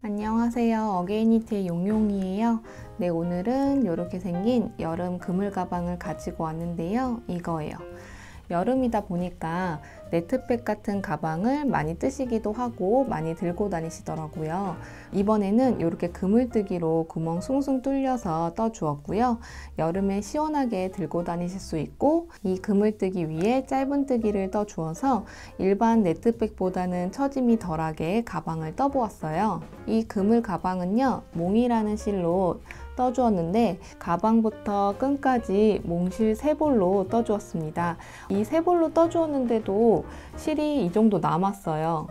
안녕하세요. 어게인니트의 용용이에요. 네, 오늘은 이렇게 생긴 여름 그물 가방을 가지고 왔는데요. 이거예요. 여름이다 보니까 네트백 같은 가방을 많이 뜨시기도 하고 많이 들고 다니시더라고요. 이번에는 이렇게 그물뜨기로 구멍 숭숭 뚫려서 떠주었고요. 여름에 시원하게 들고 다니실 수 있고, 이 그물뜨기 위에 짧은뜨기를 떠주어서 일반 네트백보다는 처짐이 덜하게 가방을 떠보았어요. 이 그물 가방은요, 몽이라는 실로 떠주었는데 가방부터 끈까지 몽실 3볼로 떠주었습니다. 이 3볼로 떠주었는데도 실이 이 정도 남았어요.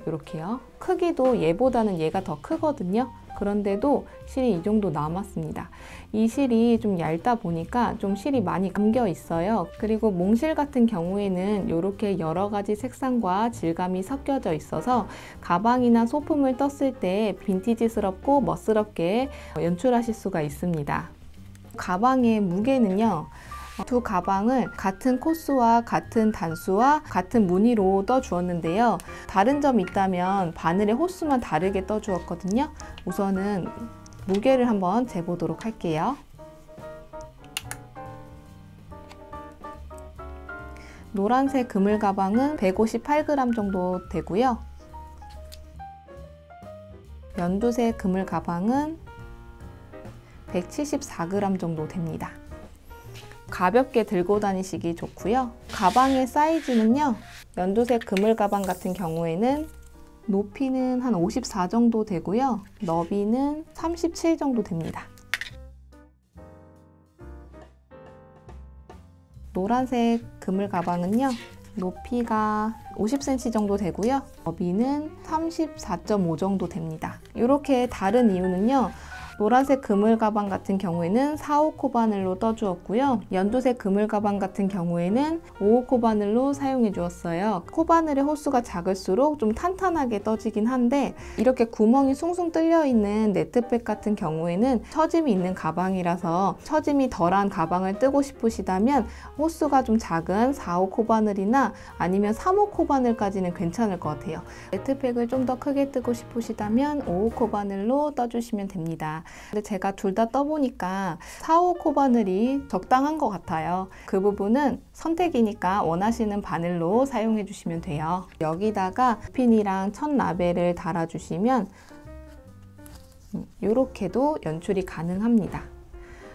이렇게요. 크기도 얘보다는 얘가 더 크거든요. 그런데도 실이 이 정도 남았습니다. 이 실이 좀 얇다 보니까 좀 실이 많이 감겨 있어요. 그리고 몽실 같은 경우에는 이렇게 여러 가지 색상과 질감이 섞여져 있어서 가방이나 소품을 떴을 때 빈티지스럽고 멋스럽게 연출하실 수가 있습니다. 가방의 무게는요, 두 가방을 같은 코스와 같은 단수와 같은 무늬로 떠주었는데요. 다른 점이 있다면 바늘의 호수만 다르게 떠주었거든요. 우선은 무게를 한번 재보도록 할게요. 노란색 그물 가방은 158g 정도 되고요. 연두색 그물 가방은 174g 정도 됩니다. 가볍게 들고 다니시기 좋고요. 가방의 사이즈는요, 연두색 그물 가방 같은 경우에는 높이는 한 54 정도 되고요. 너비는 37 정도 됩니다. 노란색 그물 가방은요, 높이가 50cm 정도 되고요. 너비는 34.5 정도 됩니다. 이렇게 다른 이유는요, 노란색 그물 가방 같은 경우에는 4호 코바늘로 떠주었고요. 연두색 그물 가방 같은 경우에는 5호 코바늘로 사용해 주었어요. 코바늘의 호수가 작을수록 좀 탄탄하게 떠지긴 한데, 이렇게 구멍이 숭숭 뚫려 있는 네트백 같은 경우에는 처짐이 있는 가방이라서 처짐이 덜한 가방을 뜨고 싶으시다면 호수가 좀 작은 4호 코바늘이나 아니면 3호 코바늘까지는 괜찮을 것 같아요. 네트백을 좀 더 크게 뜨고 싶으시다면 5호 코바늘로 떠주시면 됩니다. 근데 제가 둘 다 떠보니까 4호 코바늘이 적당한 것 같아요. 그 부분은 선택이니까 원하시는 바늘로 사용해 주시면 돼요. 여기다가 핀이랑 첫 라벨을 달아주시면 이렇게도 연출이 가능합니다.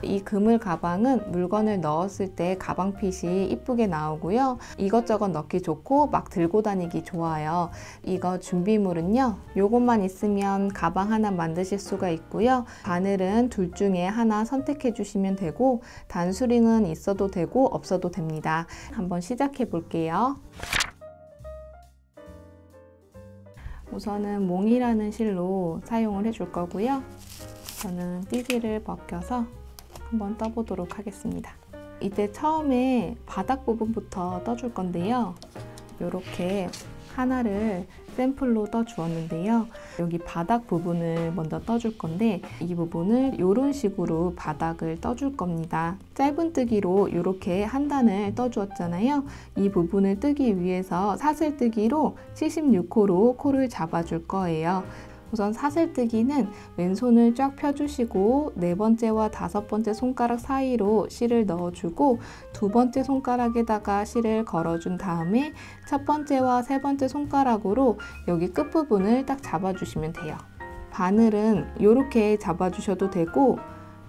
이 그물 가방은 물건을 넣었을 때 가방핏이 이쁘게 나오고요. 이것저것 넣기 좋고 막 들고 다니기 좋아요. 이거 준비물은요, 요것만 있으면 가방 하나 만드실 수가 있고요. 바늘은 둘 중에 하나 선택해 주시면 되고, 단수링은 있어도 되고 없어도 됩니다. 한번 시작해 볼게요. 우선은 몽이라는 실로 사용을 해줄 거고요. 저는 띠지를 벗겨서 한번 떠보도록 하겠습니다. 이때 처음에 바닥 부분부터 떠줄 건데요. 이렇게 하나를 샘플로 떠주었는데요. 여기 바닥 부분을 먼저 떠줄 건데, 이 부분을 이런 식으로 바닥을 떠줄 겁니다. 짧은뜨기로 이렇게 한 단을 떠주었잖아요. 이 부분을 뜨기 위해서 사슬뜨기로 76호로 코를 잡아줄 거예요. 우선 사슬뜨기는 왼손을 쫙 펴주시고 4번째와 5번째 손가락 사이로 실을 넣어주고 2번째 손가락에다가 실을 걸어준 다음에 첫 번째와 3번째 손가락으로 여기 끝부분을 딱 잡아주시면 돼요. 바늘은 이렇게 잡아주셔도 되고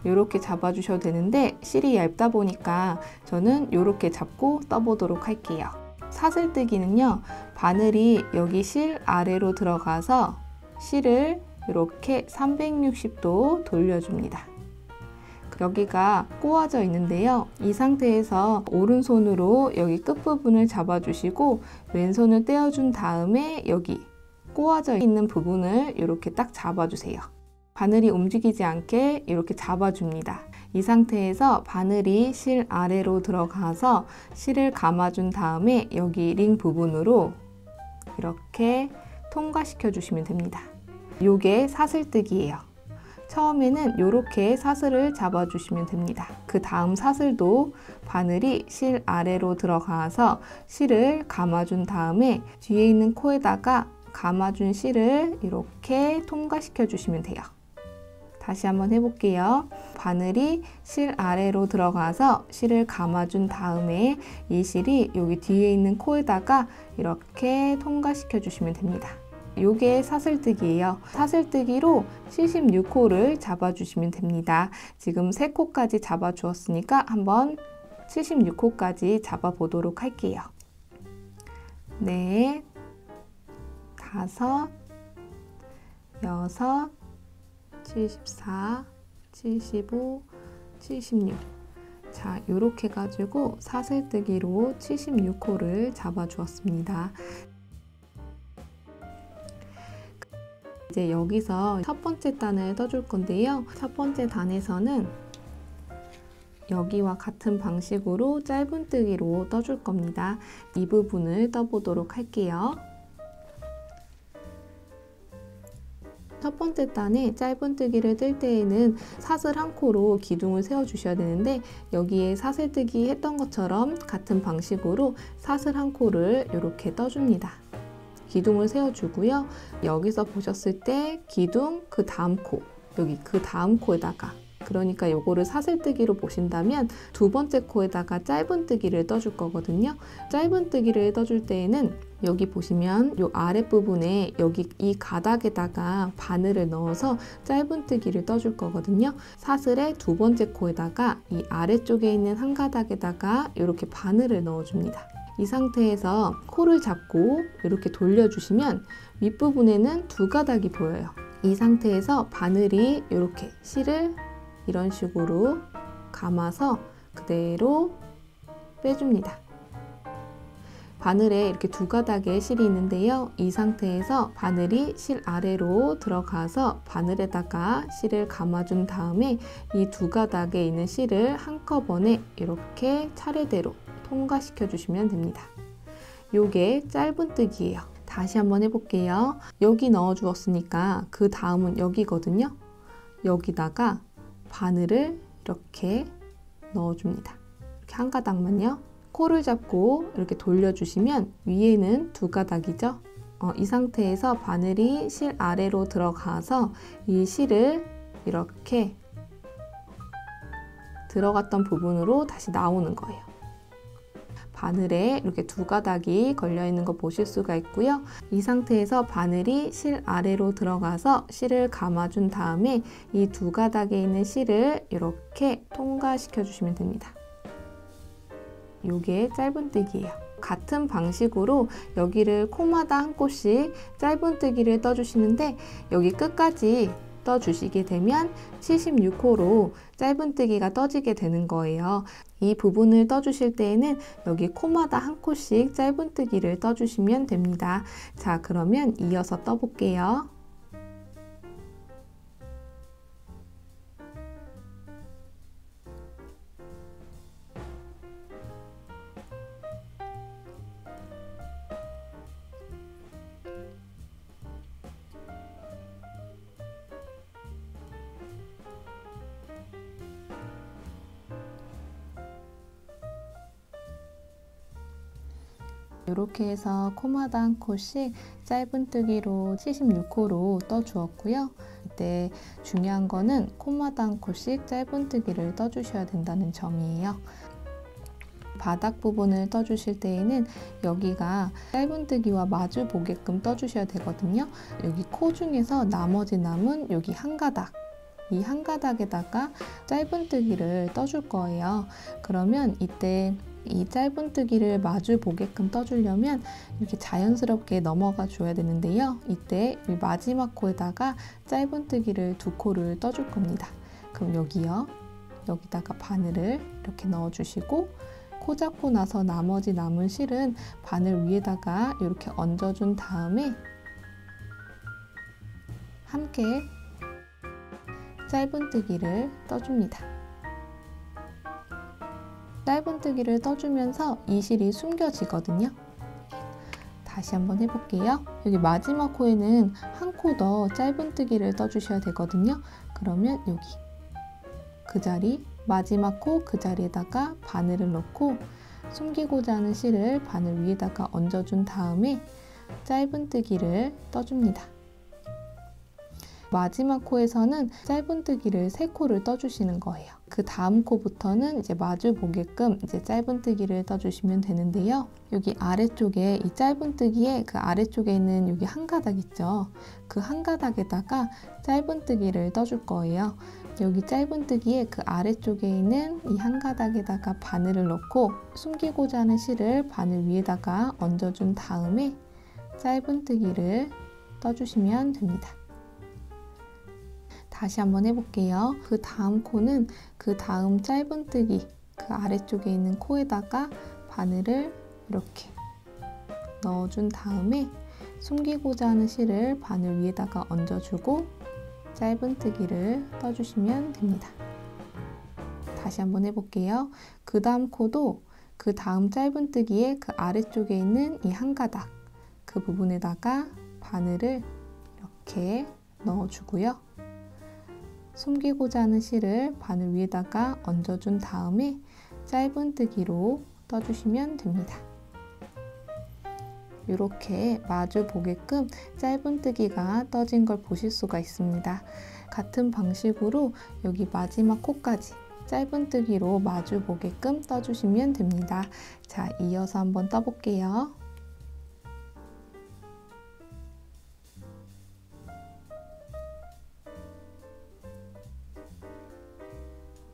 이렇게 잡아주셔도 되는데, 실이 얇다 보니까 저는 이렇게 잡고 떠보도록 할게요. 사슬뜨기는요, 바늘이 여기 실 아래로 들어가서 실을 이렇게 360도 돌려줍니다. 여기가 꼬아져 있는데요. 이 상태에서 오른손으로 여기 끝부분을 잡아주시고 왼손을 떼어준 다음에 여기 꼬아져 있는 부분을 이렇게 딱 잡아주세요. 바늘이 움직이지 않게 이렇게 잡아줍니다. 이 상태에서 바늘이 실 아래로 들어가서 실을 감아준 다음에 여기 링 부분으로 이렇게 통과시켜 주시면 됩니다. 요게 사슬뜨기예요. 처음에는 이렇게 사슬을 잡아주시면 됩니다. 그 다음 사슬도 바늘이 실 아래로 들어가서 실을 감아준 다음에 뒤에 있는 코에다가 감아준 실을 이렇게 통과시켜 주시면 돼요. 다시 한번 해볼게요. 바늘이 실 아래로 들어가서 실을 감아준 다음에 이 실이 여기 뒤에 있는 코에다가 이렇게 통과시켜 주시면 됩니다. 요게 사슬뜨기예요. 사슬뜨기로 76코를 잡아주시면 됩니다. 지금 3코까지 잡아주었으니까 한번 76코까지 잡아보도록 할게요. 네, 5, 6, 74, 75, 76. 자, 요렇게 가지고 사슬뜨기로 76코를 잡아주었습니다. 이제 여기서 첫 번째 단을 떠줄 건데요. 첫 번째 단에서는 여기와 같은 방식으로 짧은뜨기로 떠줄 겁니다. 이 부분을 떠보도록 할게요. 첫 번째 단에 짧은뜨기를 뜰 때에는 사슬 한 코로 기둥을 세워 주셔야 되는데 여기에 사슬뜨기 했던 것처럼 같은 방식으로 사슬 한 코를 이렇게 떠줍니다. 기둥을 세워주고요. 여기서 보셨을 때 기둥, 그 다음 코, 여기 그 다음 코에다가, 그러니까 요거를 사슬뜨기로 보신다면 두 번째 코에다가 짧은뜨기를 떠줄 거거든요. 짧은뜨기를 떠줄 때에는 여기 보시면 요 아랫부분에 여기 이 가닥에다가 바늘을 넣어서 짧은뜨기를 떠줄 거거든요. 사슬의 두 번째 코에다가 이 아래쪽에 있는 한 가닥에다가 이렇게 바늘을 넣어줍니다. 이 상태에서 코를 잡고 이렇게 돌려주시면 윗부분에는 두 가닥이 보여요. 이 상태에서 바늘이 이렇게 실을 이런 식으로 감아서 그대로 빼줍니다. 바늘에 이렇게 두 가닥의 실이 있는데요. 이 상태에서 바늘이 실 아래로 들어가서 바늘에다가 실을 감아준 다음에 이 두 가닥에 있는 실을 한꺼번에 이렇게 차례대로 통과시켜 주시면 됩니다. 요게 짧은뜨기예요. 다시 한번 해볼게요. 여기 넣어 주었으니까 그 다음은 여기거든요. 여기다가 바늘을 이렇게 넣어줍니다. 이렇게 한 가닥만요. 코를 잡고 이렇게 돌려주시면 위에는 두 가닥이죠. 이 상태에서 바늘이 실 아래로 들어가서 이 실을 이렇게 들어갔던 부분으로 다시 나오는 거예요. 바늘에 이렇게 두 가닥이 걸려 있는 거 보실 수가 있고요. 이 상태에서 바늘이 실 아래로 들어가서 실을 감아준 다음에 이 두 가닥에 있는 실을 이렇게 통과시켜 주시면 됩니다. 요게 짧은뜨기예요. 같은 방식으로 여기를 코마다 한 코씩 짧은뜨기를 떠주시는데 여기 끝까지 떠주시게 되면 76코로 짧은뜨기가 떠지게 되는 거예요. 이 부분을 떠주실 때에는 여기 코마다 한 코씩 짧은뜨기를 떠주시면 됩니다. 자, 그러면 이어서 떠볼게요. 이렇게 해서 코마다 한 코씩 짧은뜨기로 76코로 떠주었고요. 이때 중요한 거는 코마다 한 코씩 짧은뜨기를 떠주셔야 된다는 점이에요. 바닥 부분을 떠주실 때에는 여기가 짧은뜨기와 마주 보게끔 떠주셔야 되거든요. 여기 코 중에서 나머지 남은 여기 한 가닥, 이 한 가닥에다가 짧은뜨기를 떠줄 거예요. 그러면 이때 이 짧은뜨기를 마주 보게끔 떠주려면 이렇게 자연스럽게 넘어가 줘야 되는데요. 이때 이 마지막 코에다가 짧은뜨기를 두 코를 떠줄 겁니다. 그럼 여기요. 여기다가 바늘을 이렇게 넣어주시고 코 잡고 나서 나머지 남은 실은 바늘 위에다가 이렇게 얹어준 다음에 함께 짧은뜨기를 떠줍니다. 짧은뜨기를 떠주면서 이 실이 숨겨지거든요. 다시 한번 해볼게요. 여기 마지막 코에는 한 코 더 짧은뜨기를 떠주셔야 되거든요. 그러면 여기 그 자리, 마지막 코 그 자리에다가 바늘을 넣고 숨기고자 하는 실을 바늘 위에다가 얹어준 다음에 짧은뜨기를 떠줍니다. 마지막 코에서는 짧은뜨기를 3코를 떠주시는 거예요. 그 다음 코부터는 이제 마주 보게끔 이제 짧은뜨기를 떠주시면 되는데요. 여기 아래쪽에 이 짧은뜨기에 그 아래쪽에 있는 여기 한 가닥 있죠. 그 한 가닥에다가 짧은뜨기를 떠줄 거예요. 여기 짧은뜨기에 그 아래쪽에 있는 이 한 가닥에다가 바늘을 넣고 숨기고자 하는 실을 바늘 위에다가 얹어준 다음에 짧은뜨기를 떠주시면 됩니다. 다시 한번 해볼게요. 그 다음 코는 그 다음 짧은뜨기 그 아래쪽에 있는 코에다가 바늘을 이렇게 넣어준 다음에 숨기고자 하는 실을 바늘 위에다가 얹어주고 짧은뜨기를 떠주시면 됩니다. 다시 한번 해볼게요. 그 다음 코도 그 다음 짧은뜨기에 그 아래쪽에 있는 이 한 가닥 그 부분에다가 바늘을 이렇게 넣어주고요. 숨기고자 하는 실을 바늘 위에다가 얹어준 다음에 짧은뜨기로 떠주시면 됩니다. 이렇게 마주 보게끔 짧은뜨기가 떠진 걸 보실 수가 있습니다. 같은 방식으로 여기 마지막 코까지 짧은뜨기로 마주 보게끔 떠주시면 됩니다. 자, 이어서 한번 떠볼게요.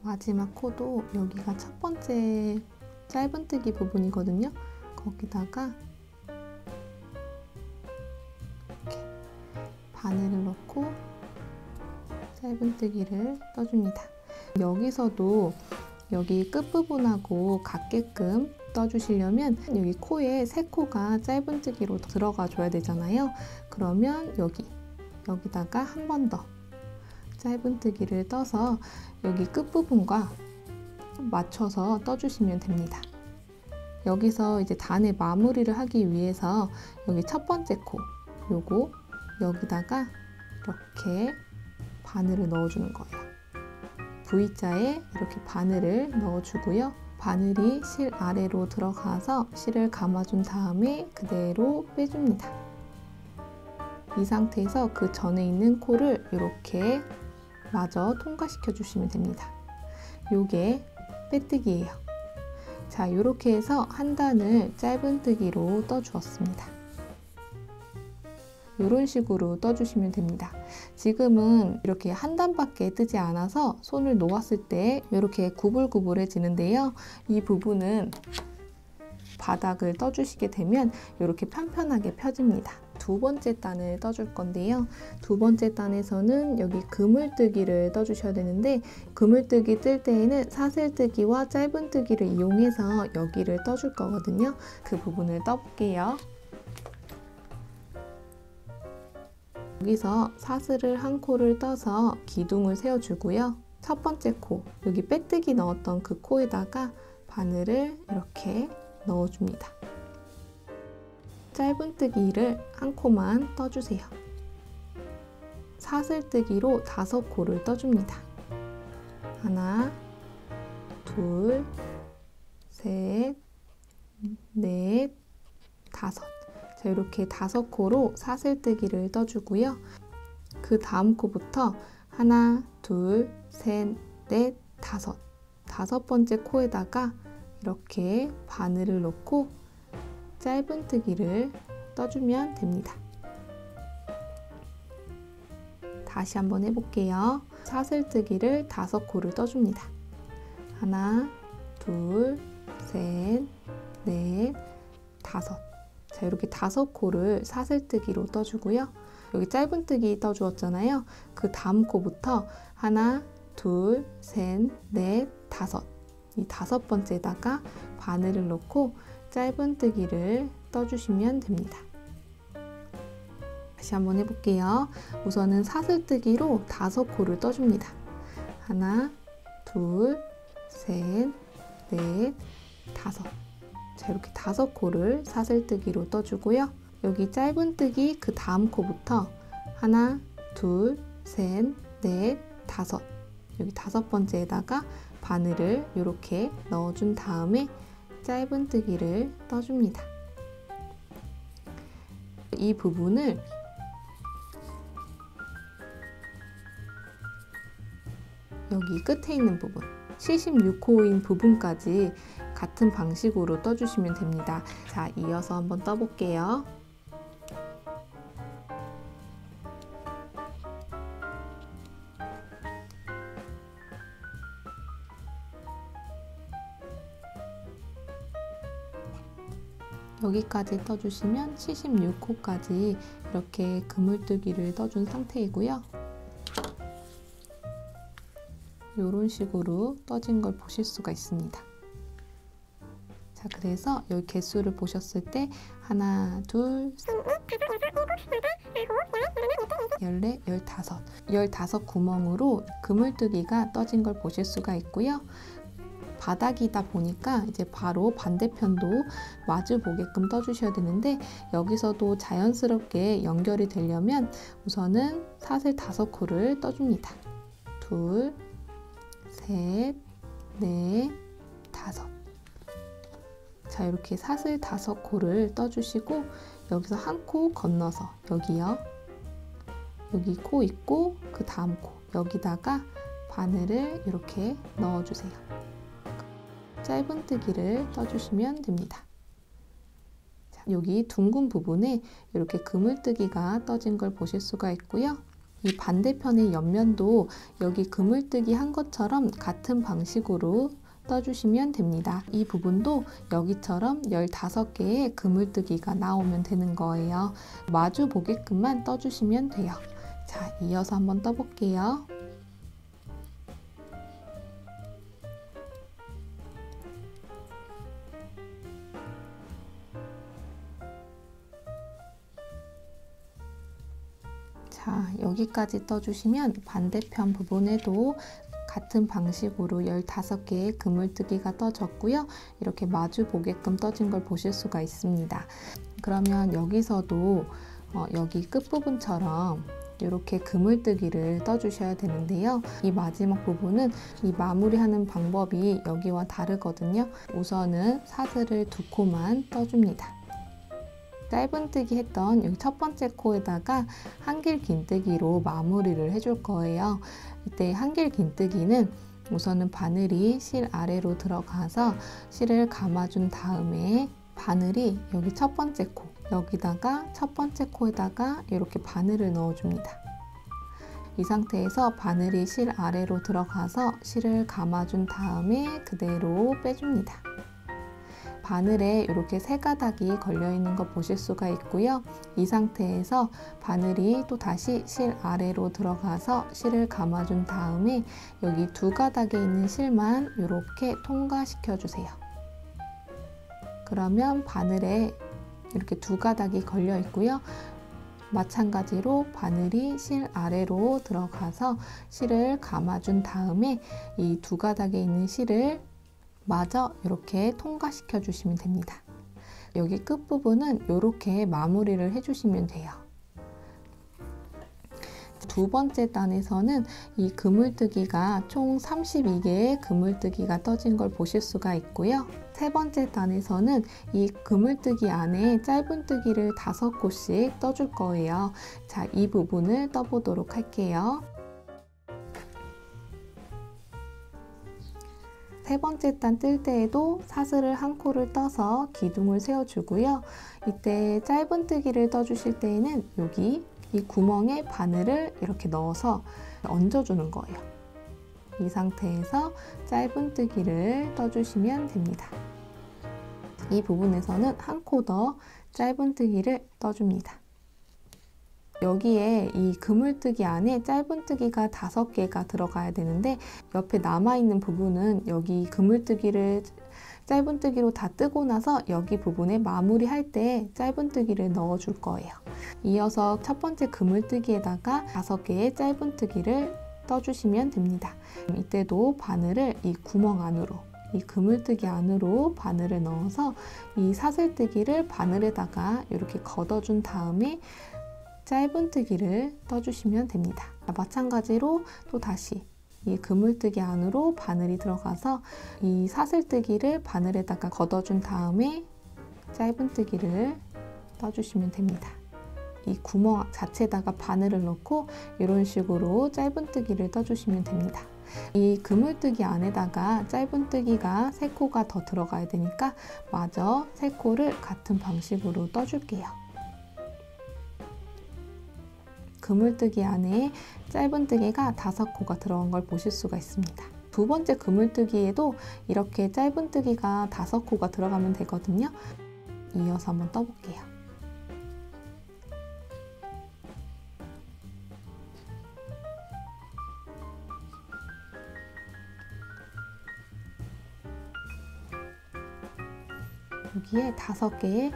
마지막 코도 여기가 첫 번째 짧은뜨기 부분이거든요. 거기다가 이렇게 바늘을 넣고 짧은뜨기를 떠줍니다. 여기서도 여기 끝부분하고 같게끔 떠주시려면 여기 코에 3코가 짧은뜨기로 들어가 줘야 되잖아요. 그러면 여기다가 한 번 더 짧은뜨기를 떠서 여기 끝부분과 맞춰서 떠주시면 됩니다. 여기서 이제 단의 마무리를 하기 위해서 여기 첫 번째 코 요거 여기다가 이렇게 바늘을 넣어주는 거예요. V자에 이렇게 바늘을 넣어주고요. 바늘이 실 아래로 들어가서 실을 감아준 다음에 그대로 빼줍니다. 이 상태에서 그 전에 있는 코를 이렇게 마저 통과시켜 주시면 됩니다. 요게 빼뜨기예요. 자, 이렇게 해서 한 단을 짧은뜨기로 떠주었습니다. 이런 식으로 떠주시면 됩니다. 지금은 이렇게 한 단밖에 뜨지 않아서 손을 놓았을 때 이렇게 구불구불해지는데요. 이 부분은 바닥을 떠주시게 되면 이렇게 편편하게 펴집니다. 두 번째 단을 떠줄 건데요. 두 번째 단에서는 여기 그물뜨기를 떠주셔야 되는데 그물뜨기 뜰 때에는 사슬뜨기와 짧은뜨기를 이용해서 여기를 떠줄 거거든요. 그 부분을 떠볼게요. 여기서 사슬을 한 코를 떠서 기둥을 세워주고요. 첫 번째 코, 여기 빼뜨기 넣었던 그 코에다가 바늘을 이렇게 넣어줍니다. 짧은뜨기를 한 코만 떠주세요. 사슬뜨기로 5코를 떠줍니다. 하나, 둘, 셋, 넷, 다섯. 자, 이렇게 5코로 사슬뜨기를 떠주고요. 그 다음 코부터 하나, 둘, 셋, 넷, 다섯. 5번째 코에다가 이렇게 바늘을 넣고 짧은뜨기를 떠주면 됩니다. 다시 한번 해볼게요. 사슬뜨기를 5코를 떠줍니다. 하나, 둘, 셋, 넷, 다섯. 자, 이렇게 5코를 사슬뜨기로 떠주고요. 여기 짧은뜨기 떠주었잖아요. 그 다음 코부터 하나, 둘, 셋, 넷, 다섯. 이 5번째에다가 바늘을 넣고 짧은뜨기를 떠주시면 됩니다. 다시 한번 해볼게요. 우선은 사슬뜨기로 5코를 떠줍니다. 하나, 둘, 셋, 넷, 다섯. 자, 이렇게 5코를 사슬뜨기로 떠주고요. 여기 짧은뜨기 그 다음 코부터 하나, 둘, 셋, 넷, 다섯, 여기 5번째에다가 바늘을 이렇게 넣어준 다음에 짧은뜨기를 떠줍니다. 이 부분을 여기 끝에 있는 부분 76코인 부분까지 같은 방식으로 떠주시면 됩니다. 자, 이어서 한번 떠볼게요. 여기까지 떠주시면 76코까지 이렇게 그물뜨기를 떠준 상태이고요. 이런 식으로 떠진 걸 보실 수가 있습니다. 자, 그래서 여기 개수를 보셨을 때 하나, 둘, 14, 15 구멍으로 그물뜨기가 떠진 걸 보실 수가 있고요. 바닥이다 보니까 이제 바로 반대편도 마주 보게끔 떠주셔야 되는데, 여기서도 자연스럽게 연결이 되려면 우선은 사슬 5코를 떠줍니다. 둘, 셋, 넷, 다섯. 자, 이렇게 사슬 5코를 떠주시고 여기서 한 코 건너서 여기요. 여기 코 있고 그 다음 코 여기다가 바늘을 이렇게 넣어주세요. 짧은뜨기를 떠주시면 됩니다. 자, 여기 둥근 부분에 이렇게 그물뜨기가 떠진 걸 보실 수가 있고요. 이 반대편의 옆면도 여기 그물뜨기 한 것처럼 같은 방식으로 떠주시면 됩니다. 이 부분도 여기처럼 15개의 그물뜨기가 나오면 되는 거예요. 마주 보게끔만 떠주시면 돼요. 자, 이어서 한번 떠볼게요. 자, 여기까지 떠주시면 반대편 부분에도 같은 방식으로 15개의 그물뜨기가 떠졌고요. 이렇게 마주 보게끔 떠진 걸 보실 수가 있습니다. 그러면 여기서도 여기 끝부분처럼 이렇게 그물뜨기를 떠주셔야 되는데요. 이 마지막 부분은 이 마무리하는 방법이 여기와 다르거든요. 우선은 사슬을 2코만 떠줍니다. 짧은뜨기 했던 여기 첫 번째 코에다가 한길 긴뜨기로 마무리를 해줄 거예요. 이때 한길 긴뜨기는 우선은 바늘이 실 아래로 들어가서 실을 감아준 다음에 바늘이 여기 첫 번째 코, 여기다가 첫 번째 코에다가 이렇게 바늘을 넣어줍니다. 이 상태에서 바늘이 실 아래로 들어가서 실을 감아준 다음에 그대로 빼줍니다. 바늘에 이렇게 3가닥이 걸려있는 거 보실 수가 있고요. 이 상태에서 바늘이 또 다시 실 아래로 들어가서 실을 감아준 다음에 여기 2가닥에 있는 실만 이렇게 통과시켜 주세요. 그러면 바늘에 이렇게 2가닥이 걸려 있고요. 마찬가지로 바늘이 실 아래로 들어가서 실을 감아준 다음에 이 2가닥에 있는 실을 마저 이렇게 통과시켜 주시면 됩니다. 여기 끝부분은 이렇게 마무리를 해주시면 돼요. 두 번째 단에서는 이 그물뜨기가 총 32개의 그물뜨기가 떠진 걸 보실 수가 있고요. 세 번째 단에서는 이 그물뜨기 안에 짧은뜨기를 5코씩 떠줄 거예요. 자, 이 부분을 떠보도록 할게요. 세 번째 단 뜰 때에도 사슬을 1코를 떠서 기둥을 세워주고요. 이때 짧은뜨기를 떠주실 때에는 여기 이 구멍에 바늘을 이렇게 넣어서 얹어주는 거예요. 이 상태에서 짧은뜨기를 떠주시면 됩니다. 이 부분에서는 1코 더 짧은뜨기를 떠줍니다. 여기에 이 그물뜨기 안에 짧은뜨기가 5개가 들어가야 되는데 옆에 남아있는 부분은 여기 그물뜨기를 짧은뜨기로 다 뜨고 나서 여기 부분에 마무리할 때 짧은뜨기를 넣어줄 거예요. 이어서 첫 번째 그물뜨기에다가 5개의 짧은뜨기를 떠주시면 됩니다. 이때도 바늘을 이 구멍 안으로 이 그물뜨기 안으로 바늘을 넣어서 이 사슬뜨기를 바늘에다가 이렇게 걷어준 다음에 짧은뜨기를 떠주시면 됩니다. 마찬가지로 또 다시 이 그물뜨기 안으로 바늘이 들어가서 이 사슬뜨기를 바늘에다가 걷어준 다음에 짧은뜨기를 떠주시면 됩니다. 이 구멍 자체에다가 바늘을 넣고 이런 식으로 짧은뜨기를 떠주시면 됩니다. 이 그물뜨기 안에다가 짧은뜨기가 3코가 더 들어가야 되니까 마저 3코를 같은 방식으로 떠줄게요. 그물뜨기 안에 짧은뜨기가 5코가 들어간 걸 보실 수가 있습니다. 두 번째 그물뜨기에도 이렇게 짧은뜨기가 5코가 들어가면 되거든요. 이어서 한번 떠볼게요. 여기에 5개의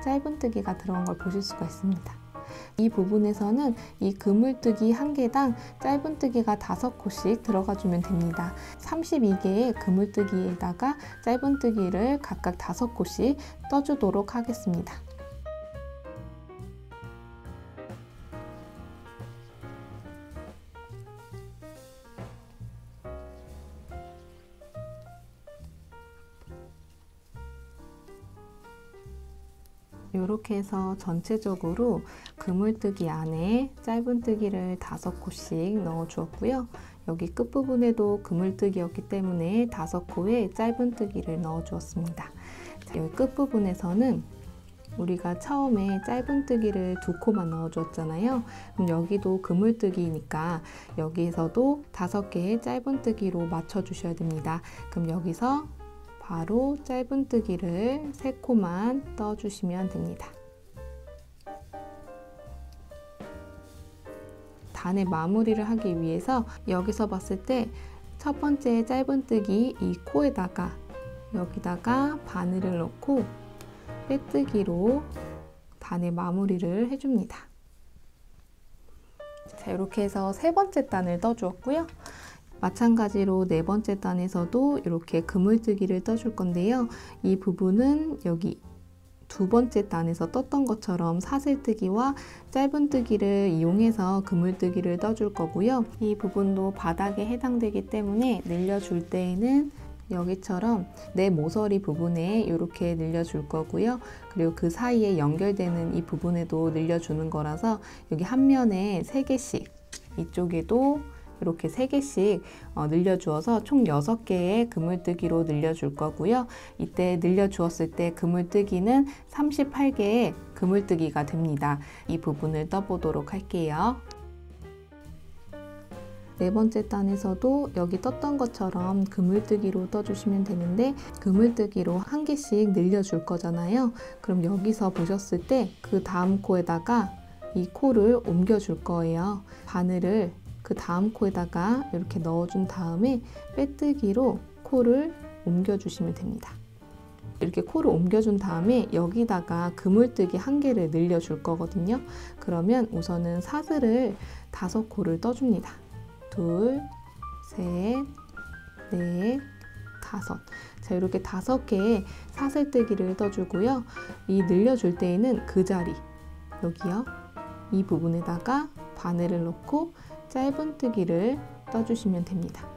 짧은뜨기가 들어간 걸 보실 수가 있습니다. 이 부분에서는 이 그물뜨기 1개당 짧은뜨기가 5코씩 들어가주면 됩니다. 32개의 그물뜨기에다가 짧은뜨기를 각각 5코씩 떠주도록 하겠습니다. 이렇게 해서 전체적으로 그물뜨기 안에 짧은뜨기를 5코씩 넣어 주었고요. 여기 끝부분에도 그물뜨기였기 때문에 5코의 짧은뜨기를 넣어 주었습니다. 여기 끝부분에서는 우리가 처음에 짧은뜨기를 2코만 넣어 주었잖아요. 그럼 여기도 그물뜨기니까 여기에서도 5개의 짧은뜨기로 맞춰 주셔야 됩니다. 그럼 여기서 바로 짧은뜨기를 3코만 떠주시면 됩니다. 단의 마무리를 하기 위해서 여기서 봤을 때 첫 번째 짧은뜨기 이 코에다가 여기다가 바늘을 넣고 빼뜨기로 단의 마무리를 해줍니다. 자, 이렇게 해서 3번째 단을 떠주었고요. 마찬가지로 4번째 단에서도 이렇게 그물뜨기를 떠줄 건데요. 이 부분은 여기 2번째 단에서 떴던 것처럼 사슬뜨기와 짧은뜨기를 이용해서 그물뜨기를 떠줄 거고요. 이 부분도 바닥에 해당되기 때문에 늘려줄 때에는 여기처럼 내 모서리 부분에 이렇게 늘려줄 거고요. 그리고 그 사이에 연결되는 이 부분에도 늘려주는 거라서 여기 한 면에 3개씩 이쪽에도 이렇게 3개씩 늘려주어서 총 6개의 그물뜨기로 늘려줄 거고요. 이때 늘려주었을 때 그물뜨기는 38개의 그물뜨기가 됩니다. 이 부분을 떠보도록 할게요. 4번째 단에서도 여기 떴던 것처럼 그물뜨기로 떠주시면 되는데 그물뜨기로 1개씩 늘려줄 거잖아요. 그럼 여기서 보셨을 때 그 다음 코에다가 이 코를 옮겨줄 거예요. 바늘을 그 다음 코에다가 이렇게 넣어준 다음에 빼뜨기로 코를 옮겨주시면 됩니다. 이렇게 코를 옮겨준 다음에 여기다가 그물뜨기 1개를 늘려줄 거거든요. 그러면 우선은 사슬을 5코를 떠줍니다. 2, 3, 4, 5. 자, 이렇게 5개의 사슬뜨기를 떠주고요. 이 늘려줄 때에는 그 자리, 여기요. 이 부분에다가 바늘을 넣고 짧은뜨기를 떠주시면 됩니다.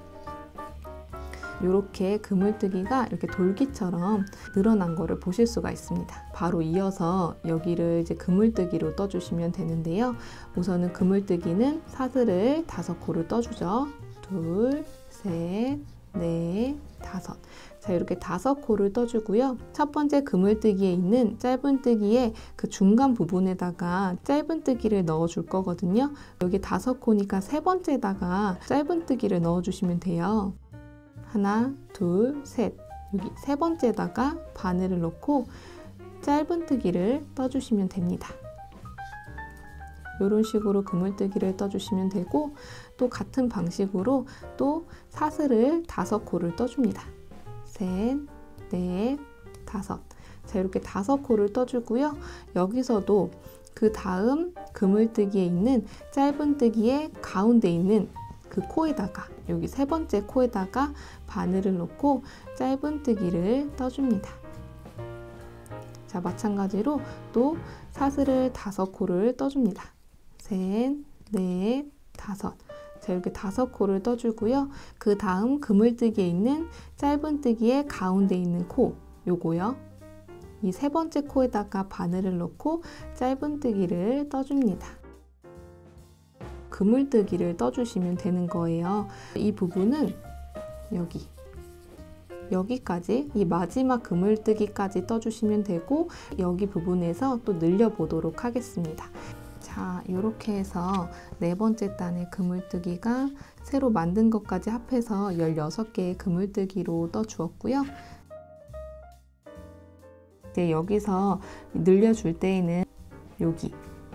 이렇게 그물뜨기가 이렇게 돌기처럼 늘어난 거를 보실 수가 있습니다. 바로 이어서 여기를 이제 그물뜨기로 떠주시면 되는데요. 우선은 그물뜨기는 사슬을 5코를 떠주죠. 2, 3, 4, 5. 자, 이렇게 5코를 떠주고요. 첫 번째 그물뜨기에 있는 짧은뜨기의 그 중간 부분에다가 짧은뜨기를 넣어줄 거거든요. 여기 5코니까 3번째에다가 짧은뜨기를 넣어주시면 돼요. 하나, 둘, 셋. 여기 3번째에다가 바늘을 넣고 짧은뜨기를 떠주시면 됩니다. 이런 식으로 그물뜨기를 떠주시면 되고 또 같은 방식으로 또 사슬을 5코를 떠줍니다. 3, 4, 5. 자, 이렇게 5코를 떠주고요. 여기서도 그 다음 그물뜨기에 있는 짧은뜨기의 가운데 있는 그 코에다가, 여기 세 번째 코에다가 바늘을 넣고 짧은뜨기를 떠줍니다. 자, 마찬가지로 또 사슬을 5코를 떠줍니다. 셋, 넷, 다섯. 자, 이렇게 5코를 떠주고요. 그 다음 그물뜨기에 있는 짧은뜨기의 가운데 있는 코, 요거요. 이 세 번째 코에다가 바늘을 넣고 짧은뜨기를 떠줍니다. 그물뜨기를 떠주시면 되는 거예요. 이 부분은 여기까지, 이 마지막 그물뜨기까지 떠주시면 되고, 여기 부분에서 또 늘려보도록 하겠습니다. 자, 이렇게 해서 네 번째 단의 그물뜨기가 새로 만든 것까지 합해서 16개의 그물뜨기로 떠주었고요. 이제 여기서 늘려줄 때에는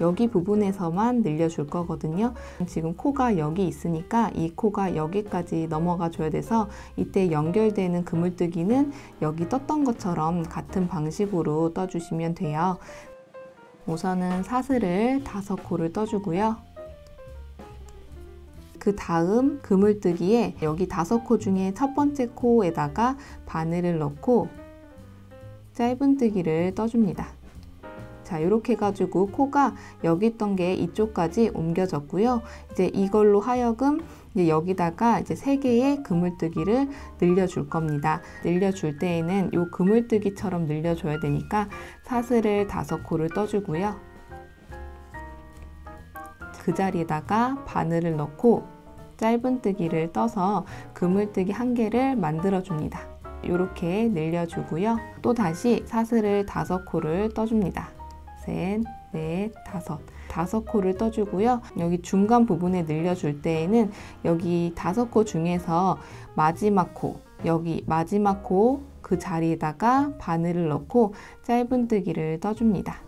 여기 부분에서만 늘려줄 거거든요. 지금 코가 여기 있으니까 이 코가 여기까지 넘어가 줘야 돼서 이때 연결되는 그물뜨기는 여기 떴던 것처럼 같은 방식으로 떠주시면 돼요. 우선은 사슬을 5코를 떠주고요. 그 다음 그물뜨기에 여기 5코 중에 첫 번째 코에다가 바늘을 넣고 짧은뜨기를 떠줍니다. 자, 이렇게 해가지고 코가 여기 있던 게 이쪽까지 옮겨졌고요. 이제 이걸로 하여금 이제 여기다가 이제 3개의 그물뜨기를 늘려줄 겁니다. 늘려줄 때에는 이 그물뜨기처럼 늘려줘야 되니까 사슬을 5코를 떠주고요. 그 자리에다가 바늘을 넣고 짧은뜨기를 떠서 그물뜨기 1개를 만들어줍니다. 이렇게 늘려주고요. 또 다시 사슬을 5코를 떠줍니다. 셋, 넷, 다섯. 5코를 떠주고요. 여기 중간 부분에 늘려줄 때에는 여기 5코 중에서 마지막 코, 여기 마지막 코 그 자리에다가 바늘을 넣고 짧은뜨기를 떠줍니다.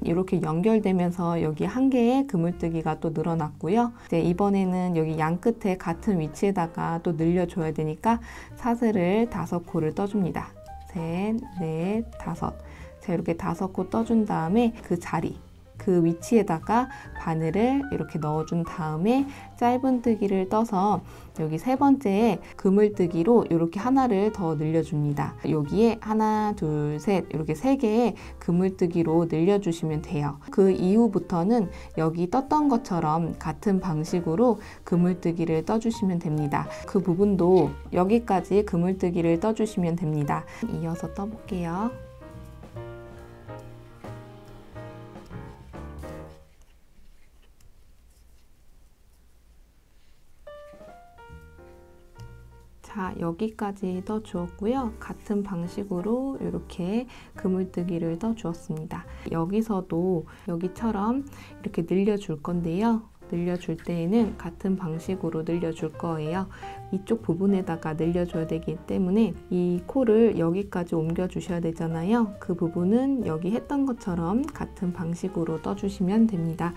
이렇게 연결되면서 여기 1개의 그물뜨기가 또 늘어났고요. 이제 이번에는 여기 양 끝에 같은 위치에다가 또 늘려줘야 되니까 사슬을 5코를 떠줍니다. 셋, 넷, 다섯. 자, 이렇게 5코 떠준 다음에 그 자리, 그 위치에다가 바늘을 이렇게 넣어준 다음에 짧은뜨기를 떠서 여기 세 번째 그물뜨기로 이렇게 하나를 더 늘려줍니다. 여기에 하나, 둘, 셋 이렇게 3개의 그물뜨기로 늘려주시면 돼요. 그 이후부터는 여기 떴던 것처럼 같은 방식으로 그물뜨기를 떠주시면 됩니다. 그 부분도 여기까지 그물뜨기를 떠주시면 됩니다. 이어서 떠볼게요. 자, 여기까지 떠주었고요. 같은 방식으로 이렇게 그물뜨기를 떠주었습니다. 여기서도 여기처럼 이렇게 늘려줄 건데요. 늘려줄 때에는 같은 방식으로 늘려줄 거예요. 이쪽 부분에다가 늘려줘야 되기 때문에 이 코를 여기까지 옮겨 주셔야 되잖아요. 그 부분은 여기 했던 것처럼 같은 방식으로 떠주시면 됩니다.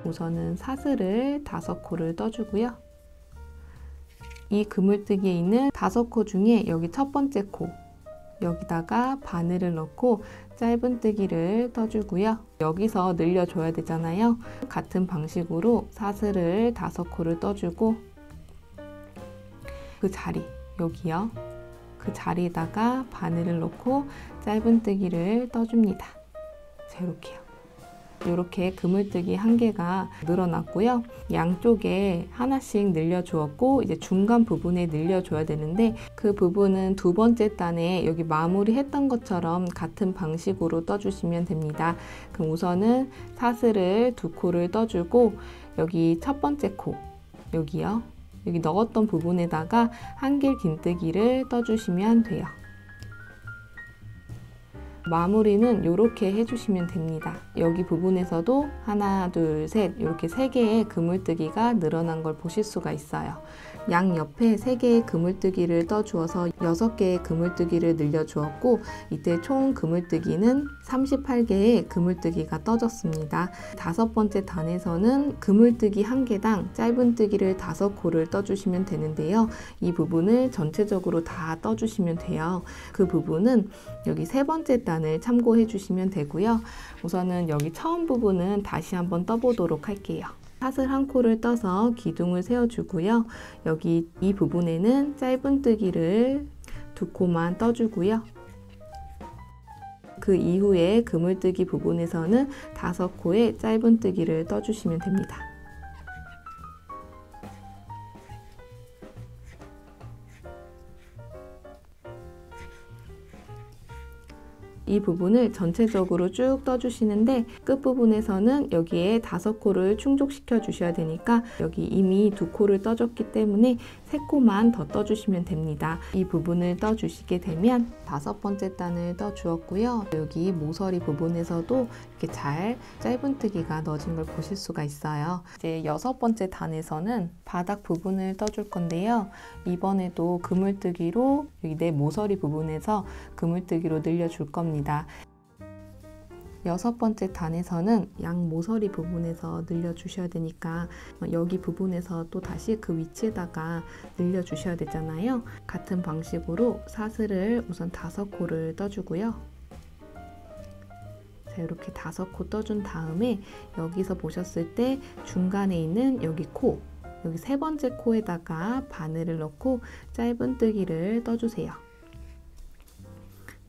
우선은 사슬을 5코를 떠주고요. 이 그물뜨기에 있는 5코 중에 여기 첫 번째 코, 여기다가 바늘을 넣고 짧은뜨기를 떠주고요. 여기서 늘려줘야 되잖아요. 같은 방식으로 사슬을 5코를 떠주고 그 자리, 여기요. 그 자리에다가 바늘을 넣고 짧은뜨기를 떠줍니다. 자, 이렇게요. 이렇게 그물뜨기 1개가 늘어났고요. 양쪽에 하나씩 늘려주었고 이제 중간 부분에 늘려줘야 되는데 그 부분은 두 번째 단에 여기 마무리했던 것처럼 같은 방식으로 떠주시면 됩니다. 그럼 우선은 사슬을 2코를 떠주고 여기 첫 번째 코, 여기요. 여기 넣었던 부분에다가 1길 긴뜨기를 떠주시면 돼요. 마무리는 이렇게 해주시면 됩니다. 여기 부분에서도 하나, 둘, 셋 이렇게 3개의 그물뜨기가 늘어난 걸 보실 수가 있어요. 양 옆에 3개의 그물뜨기를 떠주어서 6개의 그물뜨기를 늘려주었고 이때 총 그물뜨기는 38개의 그물뜨기가 떠졌습니다. 5번째 단에서는 그물뜨기 1개당 짧은뜨기를 5코를 떠주시면 되는데요. 이 부분을 전체적으로 다 떠주시면 돼요. 그 부분은 여기 3번째 단을 참고해 주시면 되고요. 우선은 여기 처음 부분은 다시 한번 떠보도록 할게요. 사슬 한 코를 떠서 기둥을 세워주고요. 여기 이 부분에는 짧은뜨기를 2코만 떠주고요. 그 이후에 그물뜨기 부분에서는 5코의 짧은뜨기를 떠주시면 됩니다. 이 부분을 전체적으로 쭉 떠주시는데 끝부분에서는 여기에 5코를 충족시켜 주셔야 되니까 여기 이미 2코를 떠줬기 때문에 3코만 더 떠주시면 됩니다. 이 부분을 떠주시게 되면 5번째 단을 떠주었고요. 여기 모서리 부분에서도 이렇게 잘 짧은뜨기가 넣어진 걸 보실 수가 있어요. 이제 6번째 단에서는 바닥 부분을 떠줄 건데요. 이번에도 그물뜨기로 여기 내 모서리 부분에서 그물뜨기로 늘려줄 겁니다. 6번째 단에서는 양 모서리 부분에서 늘려주셔야 되니까 여기 부분에서 또 다시 그 위치에다가 늘려주셔야 되잖아요. 같은 방식으로 사슬을 우선 5코를 떠주고요. 자, 이렇게 5코 떠준 다음에 여기서 보셨을 때 중간에 있는 여기 코, 여기 3번째 코에다가 바늘을 넣고 짧은뜨기를 떠주세요.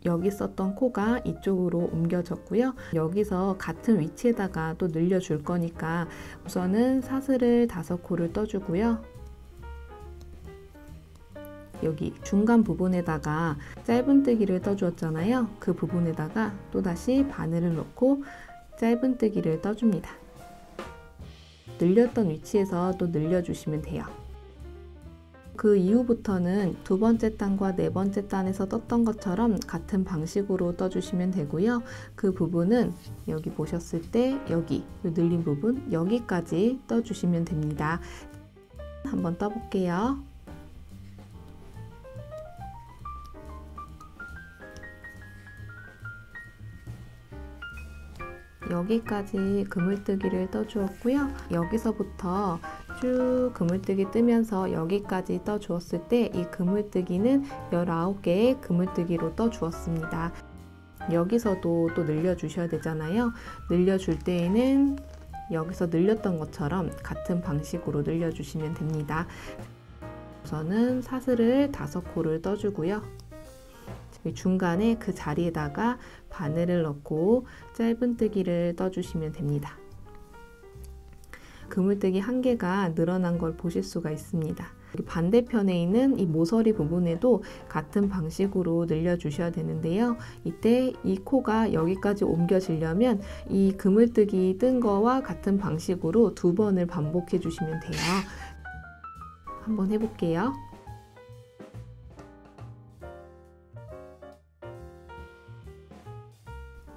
여기 썼던 코가 이쪽으로 옮겨졌고요. 여기서 같은 위치에다가 또 늘려줄 거니까 우선은 사슬을 5코를 떠주고요. 여기 중간 부분에다가 짧은뜨기를 떠주었잖아요. 그 부분에다가 또다시 바늘을 넣고 짧은뜨기를 떠줍니다. 늘렸던 위치에서 또 늘려주시면 돼요. 그 이후부터는 2번째 단과 4번째 단에서 떴던 것처럼 같은 방식으로 떠주시면 되고요. 그 부분은 여기 보셨을 때 여기 늘린 부분 여기까지 떠주시면 됩니다. 한번 떠볼게요. 여기까지 그물뜨기를 떠주었고요. 여기서부터 쭉 그물뜨기 뜨면서 여기까지 떠주었을 때 이 그물뜨기는 19개의 그물뜨기로 떠주었습니다. 여기서도 또 늘려주셔야 되잖아요. 늘려줄 때에는 여기서 늘렸던 것처럼 같은 방식으로 늘려주시면 됩니다. 우선은 사슬을 5코를 떠주고요. 중간에 그 자리에다가 바늘을 넣고 짧은뜨기를 떠주시면 됩니다. 그물뜨기 1개가 늘어난 걸 보실 수가 있습니다. 여기 반대편에 있는 이 모서리 부분에도 같은 방식으로 늘려주셔야 되는데요. 이때 이 코가 여기까지 옮겨지려면 이 그물뜨기 뜬 거와 같은 방식으로 2번을 반복해 주시면 돼요. 한번 해볼게요.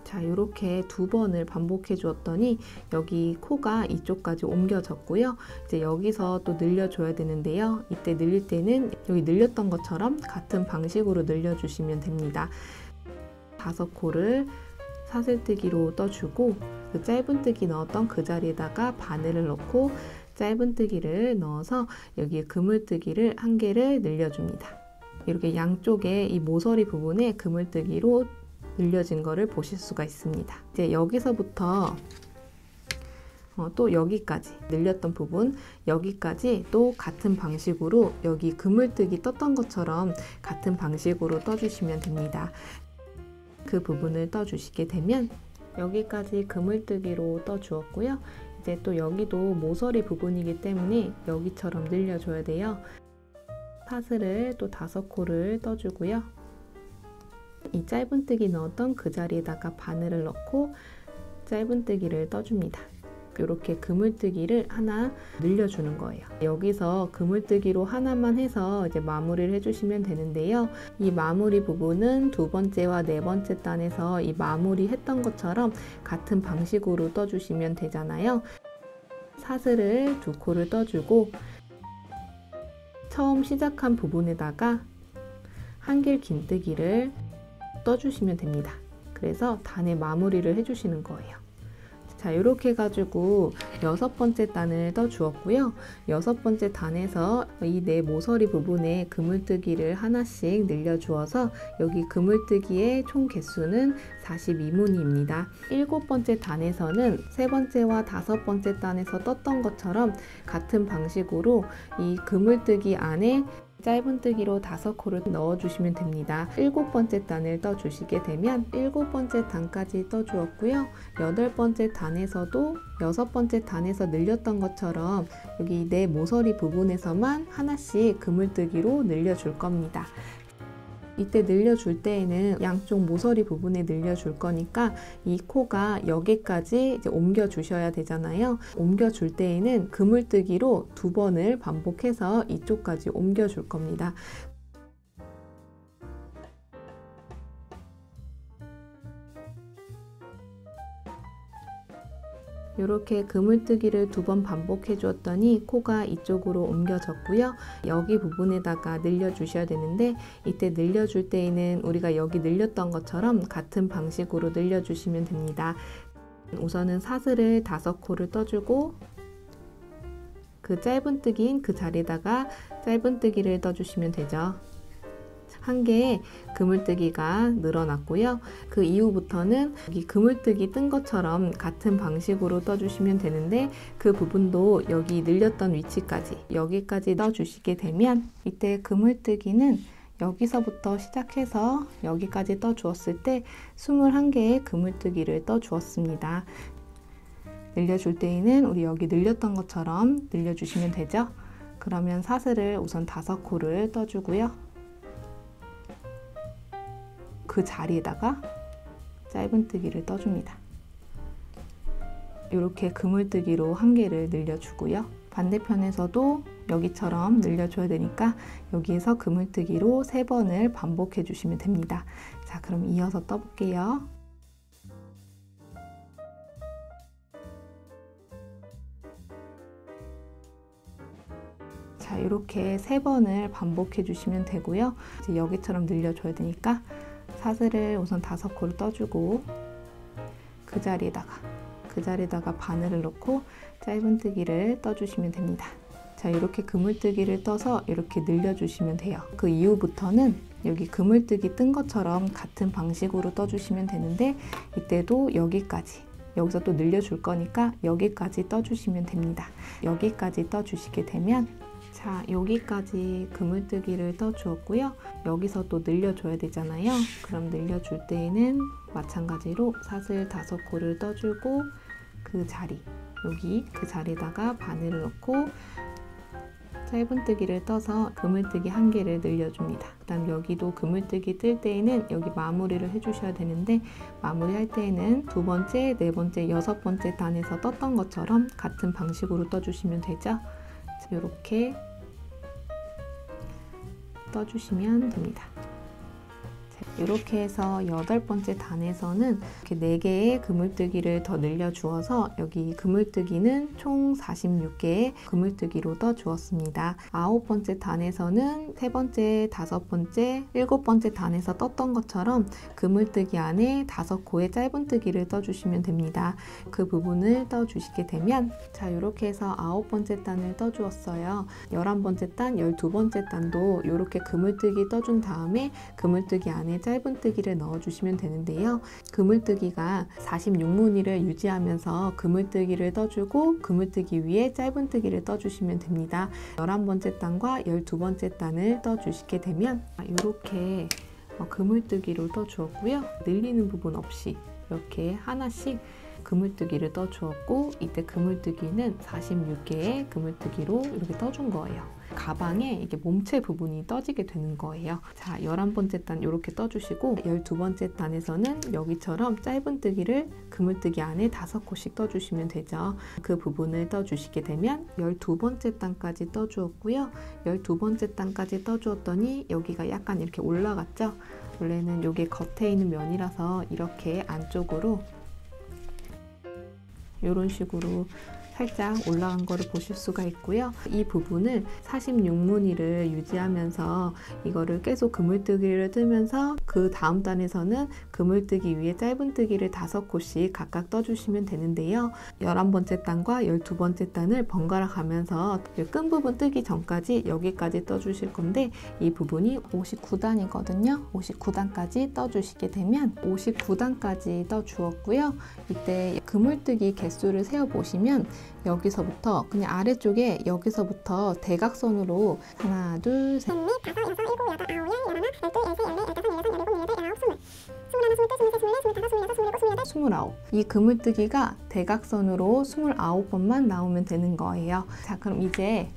자, 이렇게 2번을 반복해 주었더니 여기 코가 이쪽까지 옮겨졌고요. 이제 여기서 또 늘려줘야 되는데요. 이때 늘릴 때는 여기 늘렸던 것처럼 같은 방식으로 늘려주시면 됩니다. 5코를 사슬뜨기로 떠주고 그 짧은뜨기 넣었던 그 자리에다가 바늘을 넣고 짧은뜨기를 넣어서 여기에 그물뜨기를 1개를 늘려줍니다. 이렇게 양쪽에 이 모서리 부분에 그물뜨기로 늘려진 거를 보실 수가 있습니다. 이제 여기서부터 또 여기까지 늘렸던 부분 여기까지 또 같은 방식으로 여기 그물뜨기 떴던 것처럼 같은 방식으로 떠주시면 됩니다. 그 부분을 떠주시게 되면 여기까지 그물뜨기로 떠주었고요. 이제 또 여기도 모서리 부분이기 때문에 여기처럼 늘려줘야 돼요. 사슬을 또 5코를 떠주고요. 이 짧은뜨기 넣었던 그 자리에다가 바늘을 넣고 짧은뜨기를 떠줍니다. 이렇게 그물뜨기를 하나 늘려주는 거예요. 여기서 그물뜨기로 하나만 해서 이제 마무리를 해주시면 되는데요. 이 마무리 부분은 2번째와 4번째 단에서 이 마무리 했던 것처럼 같은 방식으로 떠주시면 되잖아요. 사슬을 2코를 떠주고 처음 시작한 부분에다가 한길 긴뜨기를 떠주시면 됩니다. 그래서 단의 마무리를 해주시는 거예요. 자, 이렇게 해가지고 6번째 단을 떠 주었고요. 6번째 단에서 이 내 모서리 부분에 그물뜨기를 하나씩 늘려 주어서 여기 그물뜨기의 총 개수는 42무늬입니다. 7번째 단에서는 3번째와 5번째 단에서 떴던 것처럼 같은 방식으로 이 그물뜨기 안에 짧은뜨기로 5코를 넣어주시면 됩니다. 7번째 단을 떠주시게 되면 7번째 단까지 떠주었고요. 8번째 단에서도 6번째 단에서 늘렸던 것처럼 여기 내 모서리 부분에서만 하나씩 그물뜨기로 늘려줄 겁니다. 이때 늘려줄 때에는 양쪽 모서리 부분에 늘려줄 거니까 이 코가 여기까지 이제 옮겨 주셔야 되잖아요. 옮겨 줄 때에는 그물뜨기로 2번을 반복해서 이쪽까지 옮겨 줄 겁니다. 이렇게 그물뜨기를 2번 반복해 주었더니 코가 이쪽으로 옮겨졌고요. 여기 부분에다가 늘려주셔야 되는데 이때 늘려줄 때에는 우리가 여기 늘렸던 것처럼 같은 방식으로 늘려주시면 됩니다. 우선은 사슬을 5코를 떠주고 그 짧은뜨기인 그 자리에다가 짧은뜨기를 떠주시면 되죠. 한 개의 그물뜨기가 늘어났고요. 그 이후부터는 여기 그물뜨기 뜬 것처럼 같은 방식으로 떠주시면 되는데 그 부분도 여기 늘렸던 위치까지 여기까지 떠주시게 되면 이때 그물뜨기는 여기서부터 시작해서 여기까지 떠주었을 때 21개의 그물뜨기를 떠주었습니다. 늘려줄 때에는 우리 여기 늘렸던 것처럼 늘려주시면 되죠. 그러면 사슬을 우선 5코를 떠주고요. 그 자리에다가 짧은뜨기를 떠줍니다. 이렇게 그물뜨기로 1개를 늘려주고요. 반대편에서도 여기처럼 늘려줘야 되니까 여기에서 그물뜨기로 3번을 반복해 주시면 됩니다. 자, 그럼 이어서 떠볼게요. 자, 이렇게 3번을 반복해 주시면 되고요. 이제 여기처럼 늘려줘야 되니까 사슬을 우선 5코를 떠주고 그 자리에다가 바늘을 넣고 짧은뜨기를 떠주시면 됩니다. 자, 이렇게 그물뜨기를 떠서 이렇게 늘려주시면 돼요. 그 이후부터는 여기 그물뜨기 뜬 것처럼 같은 방식으로 떠주시면 되는데 이때도 여기서 또 늘려줄 거니까 여기까지 떠주시면 됩니다. 여기까지 떠주시게 되면 자, 여기까지 그물뜨기를 떠주었고요. 여기서 또 늘려줘야 되잖아요. 그럼 늘려줄 때에는 마찬가지로 사슬 5코를 떠주고 그 자리, 여기 그 자리에다가 바늘을 넣고 짧은뜨기를 떠서 그물뜨기 1개를 늘려줍니다. 그 다음 여기도 그물뜨기 뜰 때에는 여기 마무리를 해주셔야 되는데 마무리할 때에는 2번째, 4번째, 6번째 단에서 떴던 것처럼 같은 방식으로 떠주시면 되죠. 이렇게 떠주시면 됩니다. 이렇게 해서 8번째 단에서는 이렇게 4개의 그물뜨기를 더 늘려주어서 여기 그물뜨기는 총 46개의 그물뜨기로 떠주었습니다. 9번째 단에서는 3번째, 5번째, 7번째 단에서 떴던 것처럼 그물뜨기 안에 5코의 짧은뜨기를 떠주시면 됩니다. 그 부분을 떠주시게 되면 자, 이렇게 해서 9번째 단을 떠주었어요. 11번째 단, 12번째 단도 이렇게 그물뜨기 떠준 다음에 그물뜨기 안에 짧은뜨기를 넣어주시면 되는데요. 그물뜨기가 46무늬를 유지하면서 그물뜨기를 떠주고 그물뜨기 위에 짧은뜨기를 떠주시면 됩니다. 11번째 단과 12번째 단을 떠주시게 되면 이렇게 그물뜨기로 떠주었고요. 늘리는 부분 없이 이렇게 하나씩 그물뜨기를 떠주었고 이때 그물뜨기는 46개의 그물뜨기로 이렇게 떠준 거예요. 가방에 이게 몸체 부분이 떠지게 되는 거예요. 자, 11번째 단 이렇게 떠주시고 12번째 단에서는 여기처럼 짧은뜨기를 그물뜨기 안에 5코씩 떠주시면 되죠. 그 부분을 떠주시게 되면 12번째 단까지 떠주었고요. 12번째 단까지 떠주었더니 여기가 약간 이렇게 올라갔죠. 원래는 이게 겉에 있는 면이라서 이렇게 안쪽으로 이런 식으로 살짝 올라간 거를 보실 수가 있고요. 이 부분을 46무늬를 유지하면서 이거를 계속 그물뜨기를 뜨면서 그 다음 단에서는 그물뜨기 위에 짧은뜨기를 5코씩 각각 떠주시면 되는데요. 11번째 단과 12번째 단을 번갈아 가면서 끈 부분 뜨기 전까지 여기까지 떠주실 건데, 이 부분이 59단이거든요. 59단까지 떠주시게 되면 59단까지 떠주었고요. 이때 그물뜨기 개수를 세어보시면 여기서부터 그냥 아래쪽에 여기서부터 대각선으로 하나, 둘, 셋, 넷, 다섯, 여섯, 일곱, 여덟, 아홉, 열, 열하나, 열둘, 열셋, 열넷, 열다섯, 열여섯, 열일곱, 열여덟, 열아홉, 스물, 스물하나, 스물둘, 스물셋, 스물넷, 스물다섯, 스물여섯, 스물일곱, 스물여덟, 스물아홉. 이 그물뜨기가 대각선으로 29번만 나오면 되는 거예요. 자, 그럼 이제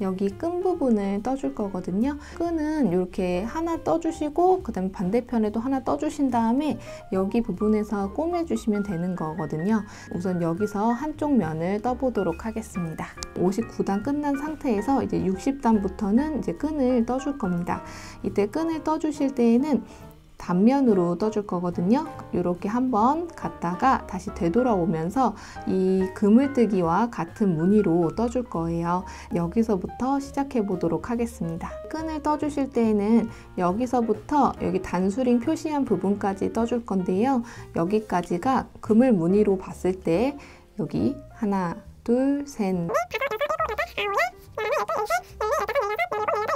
여기 끈 부분을 떠줄 거거든요. 끈은 이렇게 하나 떠주시고 그 다음에 반대편에도 하나 떠주신 다음에 여기 부분에서 꼬매주시면 되는 거거든요. 우선 여기서 한쪽 면을 떠보도록 하겠습니다. 59단 끝난 상태에서 이제 60단부터는 이제 끈을 떠줄 겁니다. 이때 끈을 떠주실 때에는 단면으로 떠줄 거거든요. 이렇게 한번 갔다가 다시 되돌아오면서 이 그물뜨기와 같은 무늬로 떠줄 거예요. 여기서부터 시작해 보도록 하겠습니다. 끈을 떠주실 때에는 여기서부터 여기 단수링 표시한 부분까지 떠줄 건데요. 여기까지가 그물 무늬로 봤을 때 여기 하나, 둘, 셋, 넷,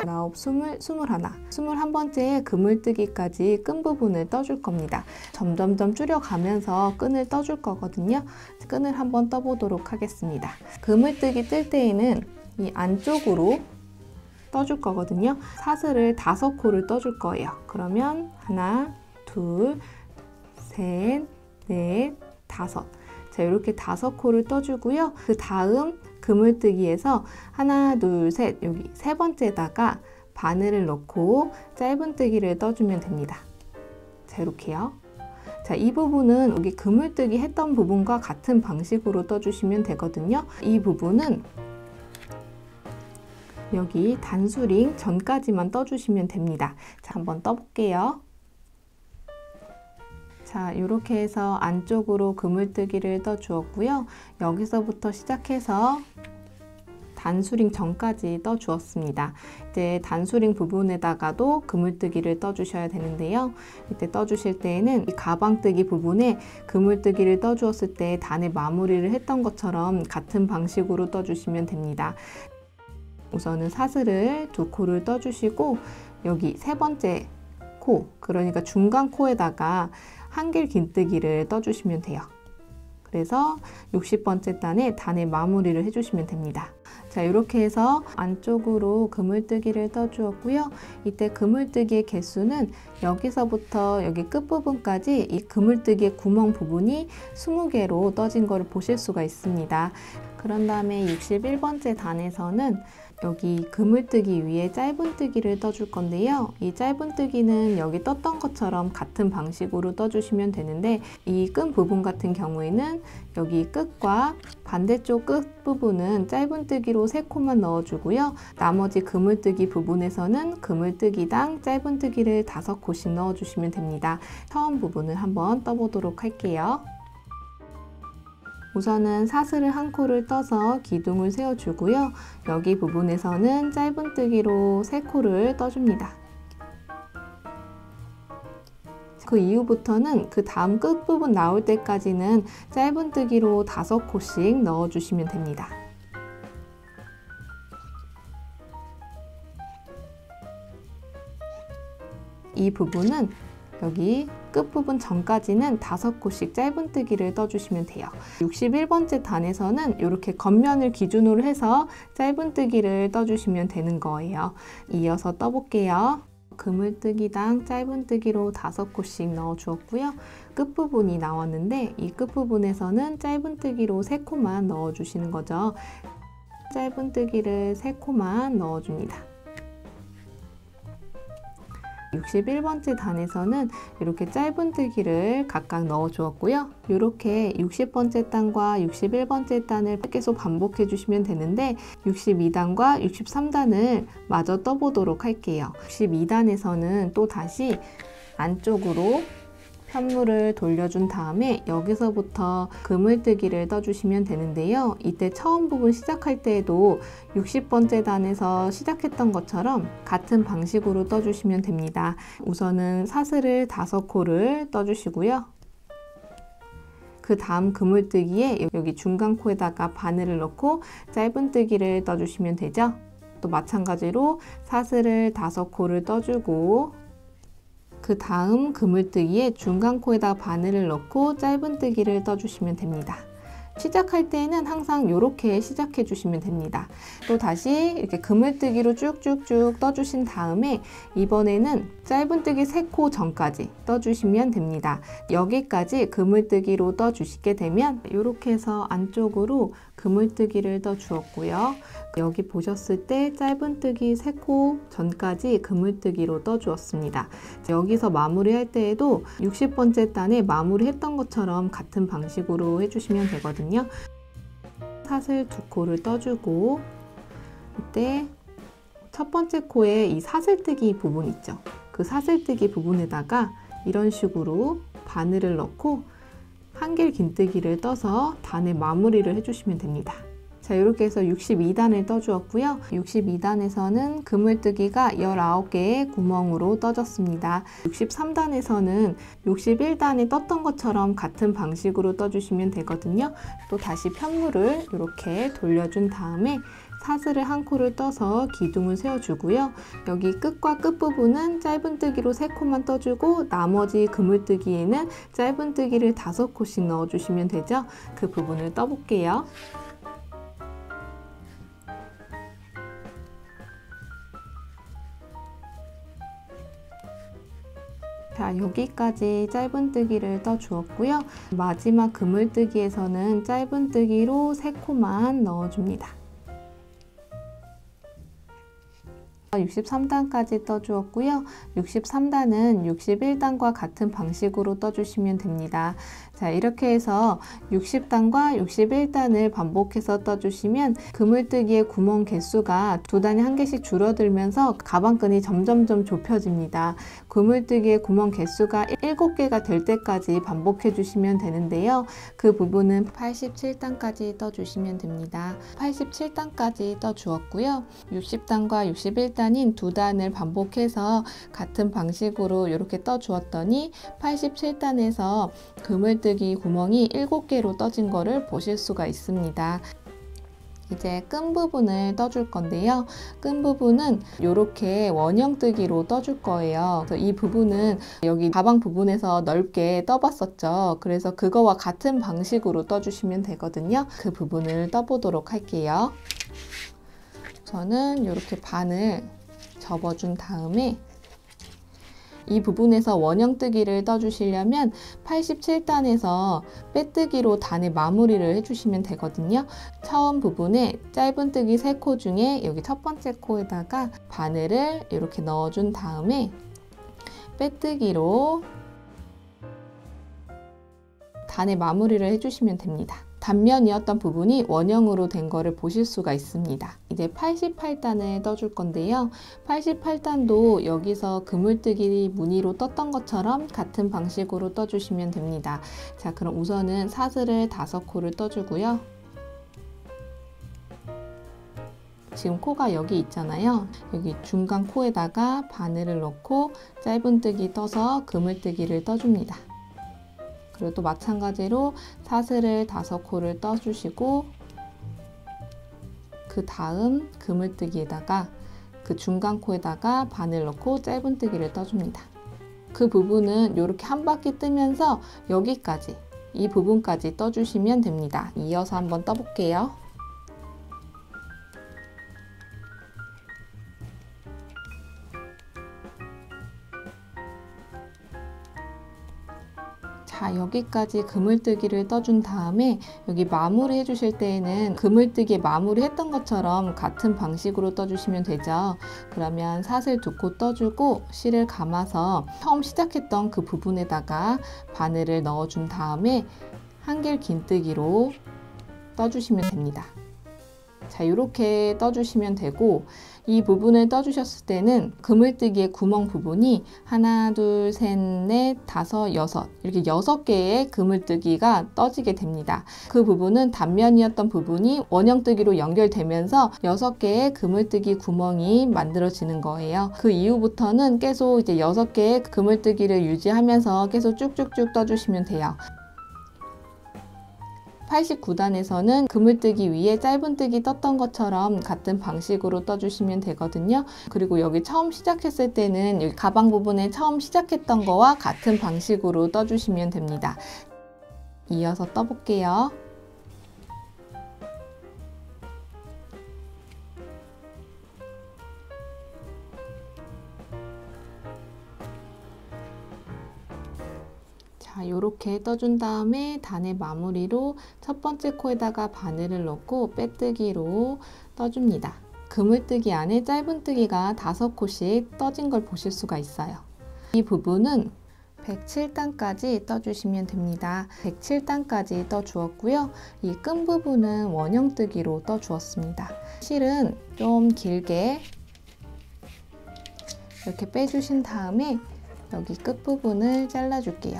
아홉, 스물, 스물하나, 21번째 그물뜨기까지 끈 부분을 떠줄 겁니다. 점점점 줄여가면서 끈을 떠줄 거거든요. 끈을 한번 떠보도록 하겠습니다. 그물뜨기 뜰 때에는 이 안쪽으로 떠줄 거거든요. 사슬을 5코를 떠줄 거예요. 그러면 하나, 둘, 셋, 넷, 다섯. 자, 이렇게 5코를 떠주고요. 그 다음 그물뜨기에서 하나, 둘, 셋, 여기 3번째에다가 바늘을 넣고 짧은뜨기를 떠주면 됩니다. 자, 이렇게요. 자, 이 부분은 여기 그물뜨기 했던 부분과 같은 방식으로 떠주시면 되거든요. 이 부분은 여기 단수링 전까지만 떠주시면 됩니다. 자, 한번 떠볼게요. 자, 이렇게 해서 안쪽으로 그물뜨기를 떠주었고요. 여기서부터 시작해서 단수링 전까지 떠주었습니다. 이제 단수링 부분에다가도 그물뜨기를 떠주셔야 되는데요. 이때 떠주실 때에는 이 가방뜨기 부분에 그물뜨기를 떠주었을 때 단에 마무리를 했던 것처럼 같은 방식으로 떠주시면 됩니다. 우선은 사슬을 2코를 떠주시고 여기 3번째 코, 그러니까 중간 코에다가 한길 긴뜨기를 떠주시면 돼요. 그래서 60번째 단에 마무리를 해주시면 됩니다. 자, 이렇게 해서 안쪽으로 그물뜨기를 떠주었고요. 이때 그물뜨기의 개수는 여기서부터 여기 끝부분까지 이 그물뜨기의 구멍 부분이 20개로 떠진 것을 보실 수가 있습니다. 그런 다음에 61번째 단에서는 여기 그물뜨기 위에 짧은뜨기를 떠줄 건데요. 이 짧은뜨기는 여기 떴던 것처럼 같은 방식으로 떠주시면 되는데, 이 끈 부분 같은 경우에는 여기 끝과 반대쪽 끝 부분은 짧은뜨기로 3코만 넣어주고요. 나머지 그물뜨기 부분에서는 그물뜨기당 짧은뜨기를 5코씩 넣어주시면 됩니다. 처음 부분을 한번 떠보도록 할게요. 우선은 사슬을 1코를 떠서 기둥을 세워주고요. 여기 부분에서는 짧은뜨기로 3코를 떠줍니다. 그 이후부터는 그 다음 끝부분 나올 때까지는 짧은뜨기로 5코씩 넣어주시면 됩니다. 이 부분은 여기 끝부분 전까지는 5코씩 짧은뜨기를 떠주시면 돼요. 61번째 단에서는 이렇게 겉면을 기준으로 해서 짧은뜨기를 떠주시면 되는 거예요. 이어서 떠볼게요. 그물뜨기당 짧은뜨기로 5코씩 넣어주었고요. 끝부분이 나왔는데 이 끝부분에서는 짧은뜨기로 3코만 넣어주시는 거죠. 짧은뜨기를 3코만 넣어줍니다. 61번째 단에서는 이렇게 짧은뜨기를 각각 넣어주었고요. 이렇게 60번째 단과 61번째 단을 계속 반복해 주시면 되는데 62단과 63단을 마저 떠보도록 할게요. 62단에서는 또 다시 안쪽으로 편물을 돌려준 다음에 여기서부터 그물뜨기를 떠주시면 되는데요. 이때 처음 부분 시작할 때에도 60번째 단에서 시작했던 것처럼 같은 방식으로 떠주시면 됩니다. 우선은 사슬을 5코를 떠주시고요. 그 다음 그물뜨기에 여기 중간코에다가 바늘을 넣고 짧은뜨기를 떠주시면 되죠. 또 마찬가지로 사슬을 5코를 떠주고 그 다음 그물뜨기에 중간코에다 바늘을 넣고 짧은뜨기를 떠주시면 됩니다. 시작할 때는 항상 이렇게 시작해 주시면 됩니다. 또 다시 이렇게 그물뜨기로 쭉쭉쭉 떠주신 다음에 이번에는 짧은뜨기 3코 전까지 떠주시면 됩니다. 여기까지 그물뜨기로 떠주시게 되면 이렇게 해서 안쪽으로 그물뜨기를 떠 주었고요. 여기 보셨을 때 짧은뜨기 3코 전까지 그물뜨기로 떠 주었습니다. 여기서 마무리할 때에도 60번째 단에 마무리했던 것처럼 같은 방식으로 해주시면 되거든요. 사슬 2코를 떠주고 이때 첫 번째 코에 이 사슬뜨기 부분 있죠. 그 사슬뜨기 부분에다가 이런 식으로 바늘을 넣고 한길 긴뜨기를 떠서 단의 마무리를 해주시면 됩니다. 자, 이렇게 해서 62단을 떠주었고요. 62단에서는 그물뜨기가 19개의 구멍으로 떠졌습니다. 63단에서는 61단에 떴던 것처럼 같은 방식으로 떠주시면 되거든요. 또 다시 편물을 이렇게 돌려준 다음에 사슬을 1코를 떠서 기둥을 세워주고요. 여기 끝과 끝부분은 짧은뜨기로 3코만 떠주고 나머지 그물뜨기에는 짧은뜨기를 5코씩 넣어주시면 되죠. 그 부분을 떠볼게요. 자, 여기까지 짧은뜨기를 떠주었고요. 마지막 그물뜨기에서는 짧은뜨기로 3코만 넣어줍니다. 63단까지 떠주었고요. 63단은 61단과 같은 방식으로 떠주시면 됩니다. 자, 이렇게 해서 60단과 61단을 반복해서 떠주시면 그물뜨기의 구멍 개수가 2단에 1개씩 줄어들면서 가방끈이 점점점 좁혀집니다. 그물뜨기의 구멍 개수가 7개가 될 때까지 반복해 주시면 되는데요. 그 부분은 87단까지 떠주시면 됩니다. 87단까지 떠주었고요. 60단과 61단인 2단을 반복해서 같은 방식으로 이렇게 떠주었더니 87단에서 그물뜨기 구멍이 7개로 떠진 거를 보실 수가 있습니다. 이제 끈 부분을 떠줄 건데요. 끈 부분은 이렇게 원형뜨기로 떠줄 거예요. 그래서 이 부분은 여기 가방 부분에서 넓게 떠봤었죠. 그래서 그거와 같은 방식으로 떠주시면 되거든요. 그 부분을 떠보도록 할게요. 저는 이렇게 반을 접어준 다음에 이 부분에서 원형뜨기를 떠주시려면 87단에서 빼뜨기로 단의 마무리를 해주시면 되거든요. 처음 부분에 짧은뜨기 3코 중에 여기 첫 번째 코에다가 바늘을 이렇게 넣어준 다음에 빼뜨기로 단의 마무리를 해주시면 됩니다. 단면이었던 부분이 원형으로 된 거를 보실 수가 있습니다. 이제 88단을 떠줄 건데요. 88단도 여기서 그물뜨기 무늬로 떴던 것처럼 같은 방식으로 떠주시면 됩니다. 자, 그럼 우선은 사슬을 5코를 떠주고요. 지금 코가 여기 있잖아요. 여기 중간 코에다가 바늘을 넣고 짧은뜨기 떠서 그물뜨기를 떠줍니다. 그리고 또 마찬가지로 사슬을 5코를 떠주시고 그 다음 그물뜨기에다가 그 중간 코에다가 바늘 넣고 짧은뜨기를 떠줍니다. 그 부분은 이렇게 한 바퀴 뜨면서 여기까지 이 부분까지 떠주시면 됩니다. 이어서 한번 떠볼게요. 자, 여기까지 그물뜨기를 떠준 다음에 여기 마무리 해주실 때에는 그물뜨기 마무리 했던 것처럼 같은 방식으로 떠주시면 되죠. 그러면 사슬 2코 떠주고 실을 감아서 처음 시작했던 그 부분에다가 바늘을 넣어준 다음에 한길 긴뜨기로 떠주시면 됩니다. 자, 이렇게 떠주시면 되고, 이 부분을 떠주셨을 때는 그물뜨기의 구멍 부분이 하나, 둘, 셋, 넷, 다섯, 여섯, 이렇게 6개의 그물뜨기가 떠지게 됩니다. 그 부분은 단면이었던 부분이 원형뜨기로 연결되면서 6개의 그물뜨기 구멍이 만들어지는 거예요. 그 이후부터는 계속 이제 6개의 그물뜨기를 유지하면서 계속 쭉쭉쭉 떠주시면 돼요. 89단에서는 그물뜨기 위에 짧은뜨기 떴던 것처럼 같은 방식으로 떠주시면 되거든요. 그리고 여기 처음 시작했을 때는 여기 가방 부분에 처음 시작했던 거와 같은 방식으로 떠주시면 됩니다. 이어서 떠볼게요. 자, 요렇게 떠준 다음에 단의 마무리로 첫 번째 코에다가 바늘을 넣고 빼뜨기로 떠줍니다. 그물뜨기 안에 짧은뜨기가 5코씩 떠진 걸 보실 수가 있어요. 이 부분은 107단까지 떠주시면 됩니다. 107단까지 떠주었고요. 이 끈 부분은 원형뜨기로 떠주었습니다. 실은 좀 길게 이렇게 빼주신 다음에 여기 끝부분을 잘라줄게요.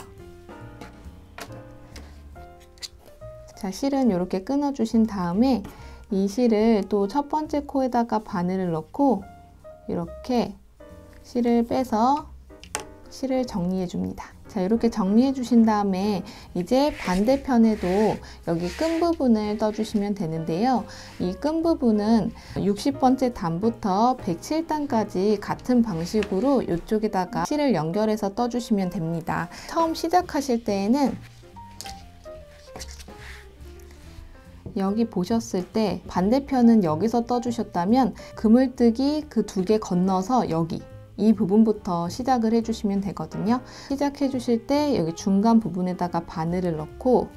자, 실은 이렇게 끊어주신 다음에 이 실을 또 첫 번째 코에다가 바늘을 넣고 이렇게 실을 빼서 실을 정리해 줍니다. 자, 이렇게 정리해 주신 다음에 이제 반대편에도 여기 끈 부분을 떠주시면 되는데요. 이 끈 부분은 60번째 단부터 107단까지 같은 방식으로 이쪽에다가 실을 연결해서 떠주시면 됩니다. 처음 시작하실 때에는 여기 보셨을 때 반대편은 여기서 떠주셨다면 그물뜨기 그 2개 건너서 여기 이 부분부터 시작을 해주시면 되거든요. 시작해 주실 때 여기 중간 부분에다가 바늘을 넣고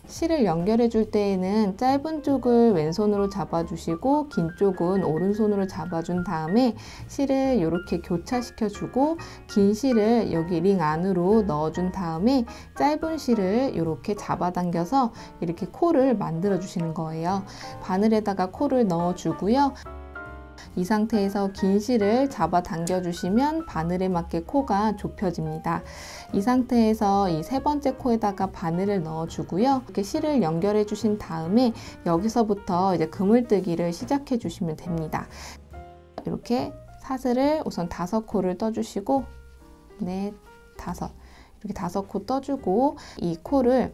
실을 연결해 줄 때에는 짧은 쪽을 왼손으로 잡아주시고 긴 쪽은 오른손으로 잡아준 다음에 실을 이렇게 교차시켜 주고 긴 실을 여기 링 안으로 넣어준 다음에 짧은 실을 이렇게 잡아당겨서 이렇게 코를 만들어 주시는 거예요. 바늘에다가 코를 넣어 주고요. 이 상태에서 긴 실을 잡아당겨 주시면 바늘에 맞게 코가 좁혀집니다. 이 상태에서 이 3번째 코에다가 바늘을 넣어 주고요. 이렇게 실을 연결해 주신 다음에 여기서부터 이제 그물뜨기를 시작해 주시면 됩니다. 이렇게 사슬을 우선 5코를 떠주시고 넷, 5 이렇게 5코 떠주고 이 코를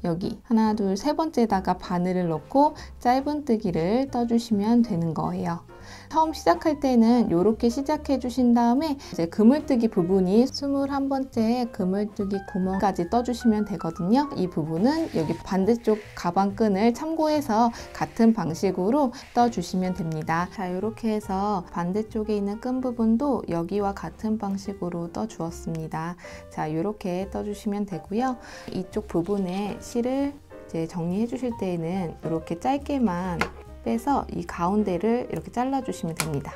여기 하나, 둘, 3번째에다가 바늘을 넣고 짧은뜨기를 떠주시면 되는 거예요. 처음 시작할 때는 이렇게 시작해 주신 다음에 이제 그물뜨기 부분이 21번째 그물뜨기 구멍까지 떠주시면 되거든요. 이 부분은 여기 반대쪽 가방끈을 참고해서 같은 방식으로 떠주시면 됩니다. 자, 이렇게 해서 반대쪽에 있는 끈 부분도 여기와 같은 방식으로 떠주었습니다. 자, 이렇게 떠주시면 되고요. 이쪽 부분에 실을 이제 정리해 주실 때에는 이렇게 짧게만 빼서 이 가운데를 이렇게 잘라주시면 됩니다.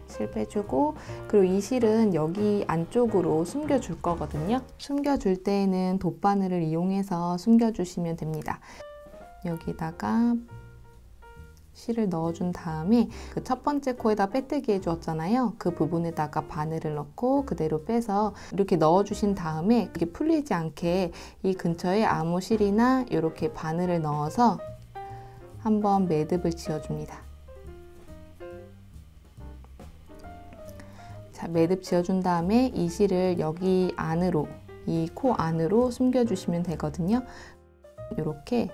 실 빼주고 그리고 이 실은 여기 안쪽으로 숨겨줄 거거든요. 숨겨줄 때에는 돗바늘을 이용해서 숨겨주시면 됩니다. 여기다가 실을 넣어준 다음에 그 첫 번째 코에다 빼뜨기 해주었잖아요. 그 부분에다가 바늘을 넣고 그대로 빼서 이렇게 넣어주신 다음에 이게 풀리지 않게 이 근처에 아무 실이나 이렇게 바늘을 넣어서 한번 매듭을 지어줍니다. 자, 매듭 지어준 다음에 이 실을 여기 안으로, 이 코 안으로 숨겨주시면 되거든요. 이렇게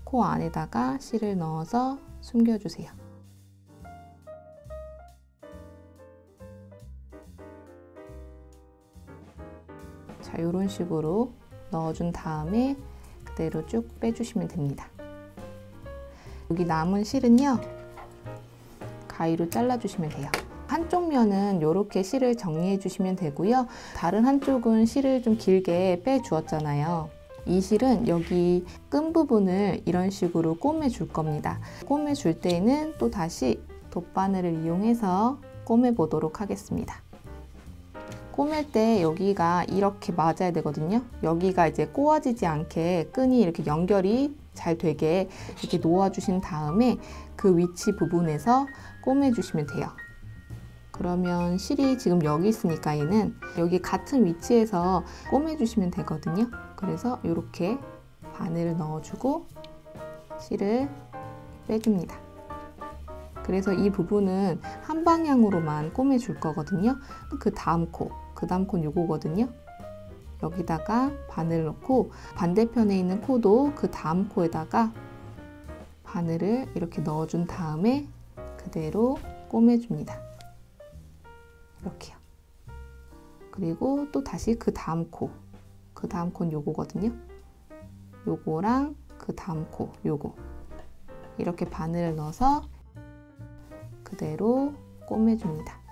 코 안에다가 실을 넣어서 숨겨주세요. 자, 이런 식으로 넣어준 다음에 그대로 쭉 빼주시면 됩니다. 여기 남은 실은요, 가위로 잘라주시면 돼요. 한쪽 면은 이렇게 실을 정리해 주시면 되고요. 다른 한쪽은 실을 좀 길게 빼주었잖아요. 이 실은 여기 끈 부분을 이런 식으로 꼬매 줄 겁니다. 꼬매 줄 때는 또 다시 돗바늘을 이용해서 꼬매 보도록 하겠습니다. 꼬맬 때 여기가 이렇게 맞아야 되거든요. 여기가 이제 꼬아지지 않게 끈이 이렇게 연결이 잘 되게 이렇게 놓아주신 다음에 그 위치 부분에서 꼬매주시면 돼요. 그러면 실이 지금 여기 있으니까 얘는 여기 같은 위치에서 꼬매주시면 되거든요. 그래서 이렇게 바늘을 넣어주고 실을 빼줍니다. 그래서 이 부분은 한 방향으로만 꼬매줄 거거든요. 그 다음 코 요거거든요. 여기다가 바늘을 넣고 반대편에 있는 코도 그 다음 코에다가 바늘을 이렇게 넣어준 다음에 그대로 꼬매줍니다. 이렇게요. 그리고 또 다시 그 다음 코는 요거거든요. 요거랑 그 다음 코 요거 이렇게 바늘을 넣어서 그대로 꼬매줍니다.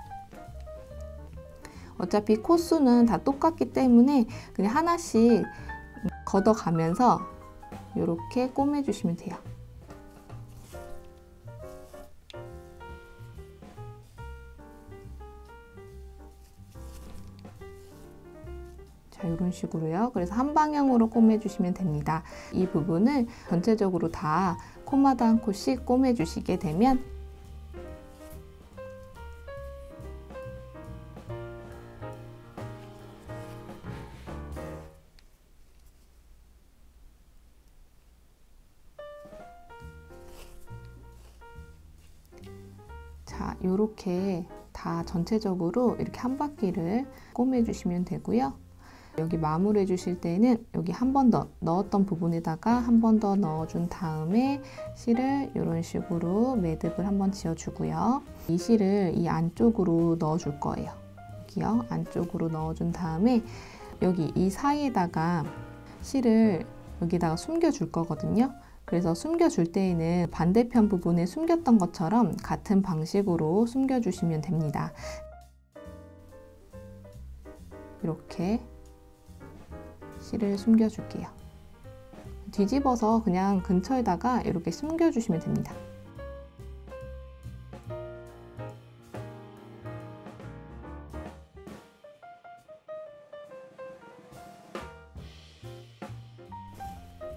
어차피 코수는 다 똑같기 때문에 그냥 하나씩 걷어가면서 이렇게 꼬매주시면 돼요. 자, 이런 식으로요. 그래서 한 방향으로 꼬매주시면 됩니다. 이 부분을 전체적으로 다 코마다 한 코씩 꼬매주시게 되면 자, 요렇게 다 전체적으로 이렇게 한 바퀴를 꼬매주시면 되고요. 여기 마무리해 주실 때는 여기 한 번 더 넣었던 부분에다가 한 번 더 넣어준 다음에 실을 이런 식으로 매듭을 한번 지어주고요. 이 실을 이 안쪽으로 넣어줄 거예요. 여기요. 안쪽으로 넣어준 다음에 여기 이 사이에다가 실을 여기다가 숨겨줄 거거든요. 그래서 숨겨줄 때에는 반대편 부분에 숨겼던 것처럼 같은 방식으로 숨겨주시면 됩니다. 이렇게 실을 숨겨줄게요. 뒤집어서 그냥 근처에다가 이렇게 숨겨주시면 됩니다.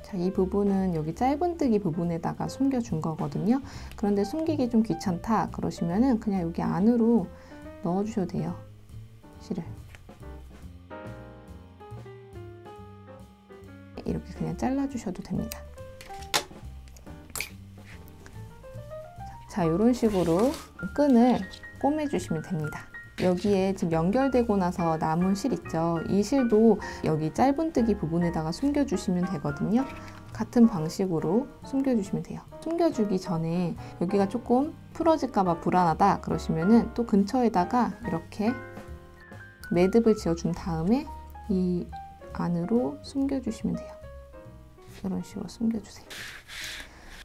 자, 이 부분은 여기 짧은뜨기 부분에다가 숨겨준 거거든요. 그런데 숨기기 좀 귀찮다 그러시면은 그냥 여기 안으로 넣어주셔도 돼요. 실을. 이렇게 그냥 잘라주셔도 됩니다. 자, 이런 식으로 끈을 꼬매주시면 됩니다. 여기에 지금 연결되고 나서 남은 실 있죠? 이 실도 여기 짧은뜨기 부분에다가 숨겨주시면 되거든요. 같은 방식으로 숨겨주시면 돼요. 숨겨주기 전에 여기가 조금 풀어질까봐 불안하다 그러시면은 또 근처에다가 이렇게 매듭을 지어준 다음에 이 안으로 숨겨주시면 돼요. 이런 식으로 숨겨주세요.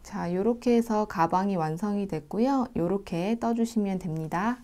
자, 이렇게 해서 가방이 완성이 됐고요. 이렇게 떠주시면 됩니다.